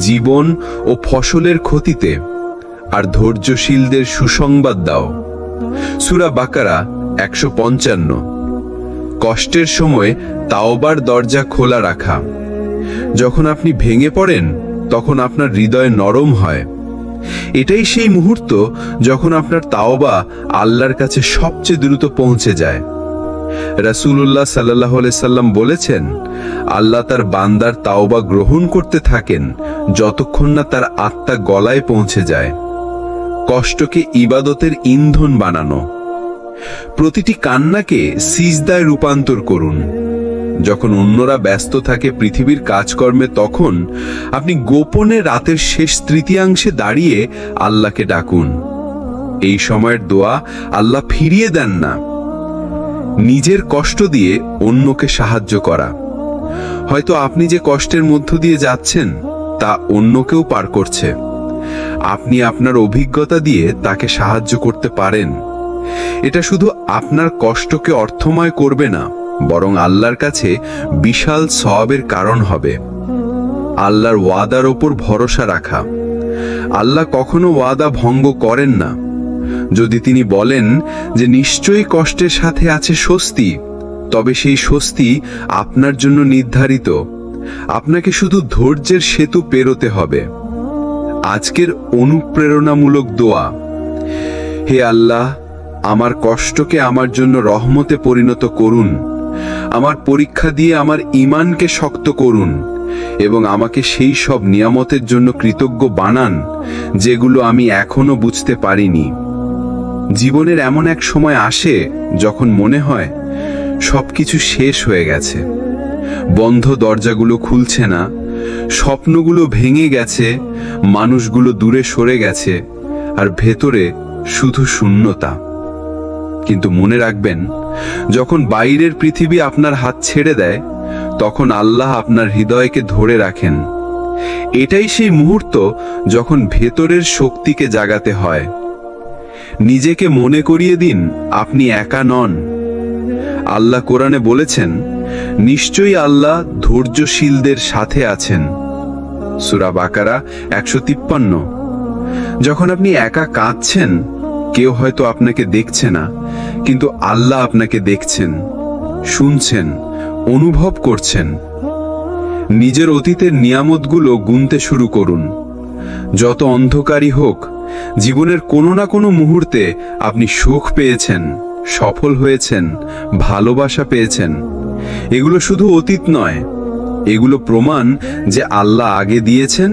জীবন ও ফসলের ক্ষতিতে, আর ধৈর্যশীলদের সুসংবাদ দাও। সূরা বাকারা 155। কষ্টের সময় তাওবার দরজা খোলা রাখা। যখন আপনি ভেঙে পড়েন তখন আপনার হৃদয় নরম হয়। এটাই সেই মুহূর্ত যখন আপনার তাওবা আল্লাহর কাছে সবচেয়ে দ্রুত পৌঁছে যায়। রাসূলুল্লাহ সাল্লাল্লাহু আলাইহি সাল্লাম বলেছেন, আল্লাহ তার বান্দার তাওবা গ্রহণ করতে থাকেন যতক্ষণ না তার আত্মা গলায় পৌঁছে যায়। কষ্টকে ইবাদতের ইন্ধন বানানো। প্রতিটি কান্নাকে সিজদায় রূপান্তর করুন। যখন অন্যরা ব্যস্ত থাকে পৃথিবীর কাজকর্মে, তখন আপনি গোপনে রাতের শেষ তৃতীয়াংশে দাঁড়িয়ে আল্লাহকে ডাকুন। এই সময়ের দোয়া আল্লাহ ফিরিয়ে দেন না। নিজের কষ্ট দিয়ে অন্যকে সাহায্য করা। হয়তো আপনি যে কষ্টের মধ্য দিয়ে যাচ্ছেন তা অন্য কেউ পার করছে। আপনি আপনার অভিজ্ঞতা দিয়ে তাকে সাহায্য করতে পারেন। এটা শুধু আপনার কষ্টকে অর্থময় করবে না, বরং আল্লাহর কাছে বিশাল সওয়াবের কারণ হবে। আল্লাহর ওয়াদার ওপর ভরসা রাখা। আল্লাহ কখনো ওয়াদা ভঙ্গ করেন না। যদি তিনি বলেন যে নিশ্চয়ই কষ্টের সাথে আছে স্বস্তি, তবে সেই স্বস্তি আপনার জন্য নির্ধারিত। আপনাকে শুধু ধৈর্যের সেতু পেরোতে হবে। আজকের অনুপ্রেরণামূলক দোয়া। হে আল্লাহ, আমার কষ্টকে আমার জন্য রহমতে পরিণত করুন। আমার পরীক্ষা দিয়ে আমার ঈমানকে শক্ত করুন এবং আমাকে সেই সব নিয়ামতের জন্য কৃতজ্ঞ বানান যেগুলো আমি এখনো বুঝতে পারিনি। জীবনের এমন এক সময় আসে যখন মনে হয় সবকিছু শেষ হয়ে গেছে। বন্ধ দরজাগুলো খুলছে না, স্বপ্নগুলো ভেঙে গেছে, মানুষগুলো দূরে সরে গেছে, আর ভেতরে শুধু শূন্যতা। কিন্তু মনে রাখবেন, যখন বাইরের পৃথিবী আপনার হাত ছেড়ে দেয়, তখন আল্লাহ আপনার হৃদয়কে ধরে রাখেন। এটাই সেই মুহূর্ত যখন ভেতরের শক্তিকে জাগাতে হয়। নিজেকে মনে করিয়ে দিন আপনি একা নন। আল্লাহ কোরআনে বলেছেন, নিশ্চয়ই আল্লাহ ধৈর্যশীলদের সাথে আছেন। সূরা বাকারা 153। যখন আপনি একা কাঁদছেন, কেউ হয়তো আপনাকে দেখছে না, কিন্তু আল্লাহ আপনাকে দেখছেন, শুনছেন, অনুভব করছেন। নিজের অতীতের নিয়ামতগুলো গুনতে শুরু করুন। যত অন্ধকারই হোক, জীবনের কোনো না কোনো মুহূর্তে আপনি সুখ পেয়েছেন, সফল হয়েছেন, ভালোবাসা পেয়েছেন। এগুলো শুধু অতীত নয়, এগুলো প্রমাণ যে আল্লাহ আগে দিয়েছেন,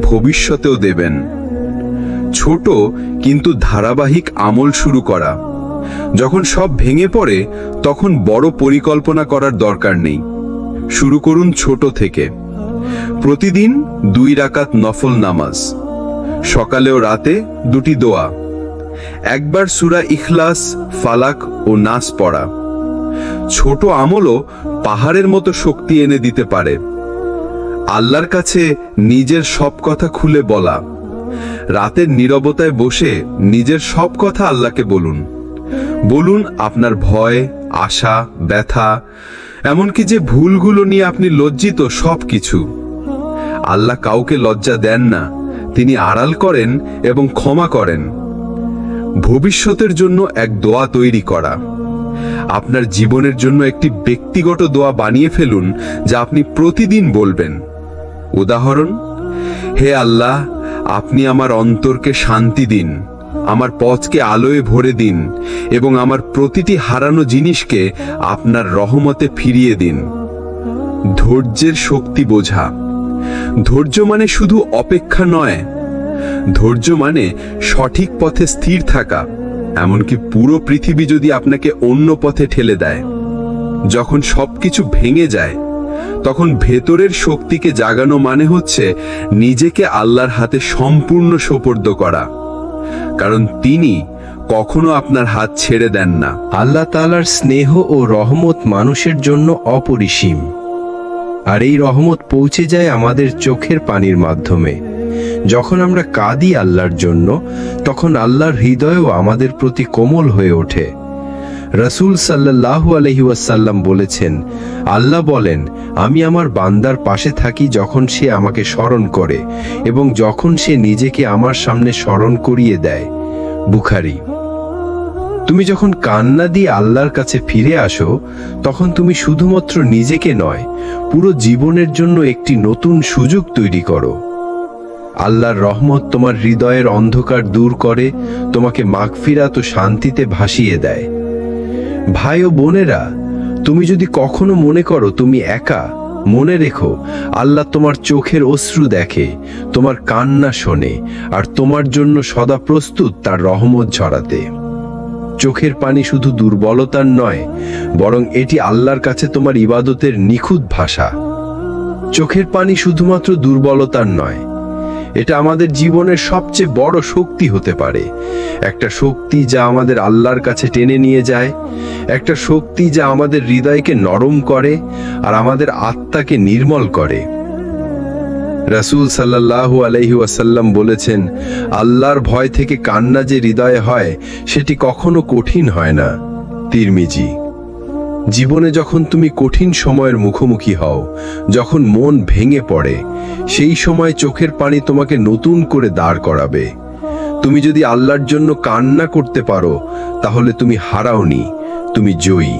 ভবিষ্যতেও দেবেন। ছোট কিন্তু ধারাবাহিক আমল শুরু করা। যখন সব ভেঙে পড়ে, তখন বড় পরিকল্পনা করার দরকার নেই। শুরু করুন ছোট থেকে। প্রতিদিন 2 রাকাত নফল নামাজ, সকালে ও রাতে 2টি দোয়া, একবার সূরা ইখলাস, ফালাক ও নাস পড়া। ছোট আমলও পাহাড়ের মতো শক্তি এনে দিতে পারে। আল্লাহর কাছে নিজের সব কথা খুলে বলা। রাতের নীরবতায় বসে নিজের সব কথা আল্লাহকে বলুন। বলুন আপনার ভয়, আশা, ব্যথা, এমনকি যে ভুলগুলো নিয়ে আপনি লজ্জিত, সবকিছু। আল্লাহ কাউকে লজ্জা দেন না, তিনি আড়াল করেন এবং ক্ষমা করেন। ভবিষ্যতের জন্য এক দোয়া তৈরি করা। আপনার জীবনের জন্য একটি ব্যক্তিগত দোয়া বানিয়ে ফেলুন, যা আপনি প্রতিদিন বলবেন। উদাহরণ: হে আল্লাহ, আপনি আমার অন্তরকে শান্তি দিন, আমার পথকে আলোয় ভরে দিন এবং আমার প্রতিটি হারানো জিনিসকে আপনার রহমতে ফিরিয়ে দিন। ধৈর্যের শক্তি বোঝা। ধৈর্য মানে শুধু অপেক্ষা নয়, ধৈর্য মানে সঠিক পথে স্থির থাকা, এমনকি পুরো পৃথিবী যদি আপনাকে অন্য পথে ঠেলে দেয়। যখন সবকিছু ভেঙে যায়, তখন ভেতরের শক্তিকে জাগানো মানে হচ্ছে নিজেকে আল্লাহর হাতে সম্পূর্ণ সোপর্দ করা, কারণ তিনি কখনো আপনার হাত ছেড়ে দেন না। আল্লাহ তাআলার স্নেহ ও রহমত মানুষের জন্য অপরিসীম, আর এই রহমত পৌঁছে যায় আমাদের চোখের পানির মাধ্যমে। যখন আমরা কাঁদি আল্লাহর জন্য, তখন আল্লাহর হৃদয়ও আমাদের প্রতি কোমল হয়ে ওঠে। রাসূল সাল্লাল্লাহু আলাইহি ওয়াসাল্লাম বলেছেন, আল্লাহ বলেন, আমি আমার বান্দার পাশে থাকি যখন সে আমাকে স্মরণ করে এবং যখন সে নিজেকে আমার সামনে স্মরণ করিয়ে দেয়। বুখারী। তুমি যখন কান্না দিয়ে আল্লাহর কাছে ফিরে আসো, তখন তুমি শুধুমাত্র নিজেকে নয়, পুরো জীবনের জন্য একটি নতুন সুযোগ তৈরি করো। আল্লাহর রহমত তোমার হৃদয়ের অন্ধকার দূর করে, তোমাকে মাগফিরাত ও শান্তিতে ভাসিয়ে দেয়। ভাই ও বোনেরা, তুমি যদি কখনো মনে করো তুমি একা, মনে রেখো, আল্লাহ তোমার চোখের অশ্রু দেখে, তোমার কান্না শোনে, আর তোমার জন্য সদা প্রস্তুত তার রহমত ঝরাতে। চোখের পানি শুধু দুর্বলতার নয়, বরং এটি আল্লাহর কাছে তোমার ইবাদতের নিখুঁত ভাষা। চোখের পানি শুধুমাত্র দুর্বলতার নয়, এটা আমাদের জীবনের সবচেয়ে বড় শক্তি হতে পারে। একটা শক্তি যা আমাদের আল্লাহর কাছে টেনে নিয়ে যায়, একটা শক্তি যা আমাদের হৃদয়কে নরম করে আর আমাদের আত্মাকে নির্মল করে। রাসূল সাল্লাল্লাহু আলাইহি ওয়াসাল্লাম বলেছেন, আল্লাহর ভয় থেকে কান্না যে হৃদয়ে হয়, সেটি কখনো কঠিন হয় না। তিরমিজি। জীবনে যখন তুমি কঠিন সময়ের মুখোমুখি হও, যখন মন ভেঙে পড়ে, সেই সময় চোখের পানি তোমাকে নতুন করে দাঁড় করাবে। তুমি যদি আল্লাহর জন্য কান্না করতে পারো, তাহলে তুমি হারাওনি, তুমি জয়ী।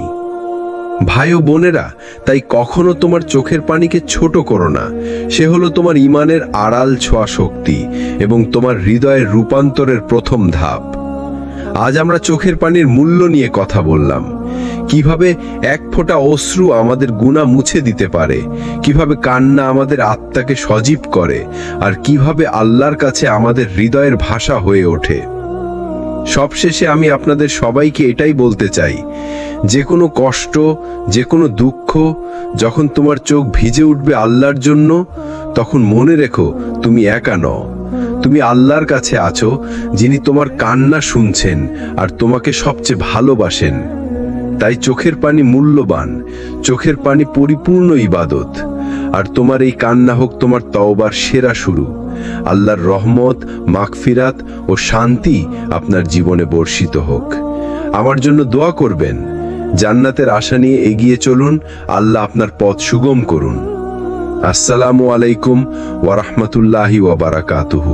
ভাই ও বোনেরা, তাই কখনো তোমার চোখের পানিকে ছোট করো না। সে হলো তোমার ঈমানের আড়াল ছোঁয়া শক্তি এবং তোমার হৃদয়ের রূপান্তরের প্রথম ধাপ। আজ আমরা চোখের পানির মূল্য নিয়ে কথা বললাম, কিভাবে এক ফোঁটা অশ্রু আমাদের গুনাহ মুছে দিতে পারে, কিভাবে কান্না আমাদের আত্মাকে সজীব করে, আর কিভাবে আল্লাহর কাছে আমাদের হৃদয়ের ভাষা হয়ে ওঠে। সবশেষে আমি আপনাদের সবাইকে এটাই বলতে চাই, যে কোনো কষ্ট, যে কোনো দুঃখ, যখন তোমার চোখ ভিজে উঠবে আল্লাহর জন্য, তখন মনে রেখো তুমি একা নও। তুমি আল্লাহর কাছে আছো, যিনি তোমার কান্না শুনছেন আর তোমাকে সবচেয়ে ভালোবাসেন। তাই চোখের পানি মূল্যবান, চোখের পানি পরিপূর্ণ ইবাদত, আর তোমার এই কান্না হোক তোমার তওবার সেরা শুরু। আল্লাহর রহমত, মাগফিরাত ও শান্তি আপনার জীবনে বর্ষিত হোক। আমার জন্য দোয়া করবেন। জান্নাতের আশা নিয়ে এগিয়ে চলুন। আল্লাহ আপনার পথ সুগম করুন। আসসালামু আলাইকুম ওয়া রাহমাতুল্লাহি ওয়া বারাকাতুহু।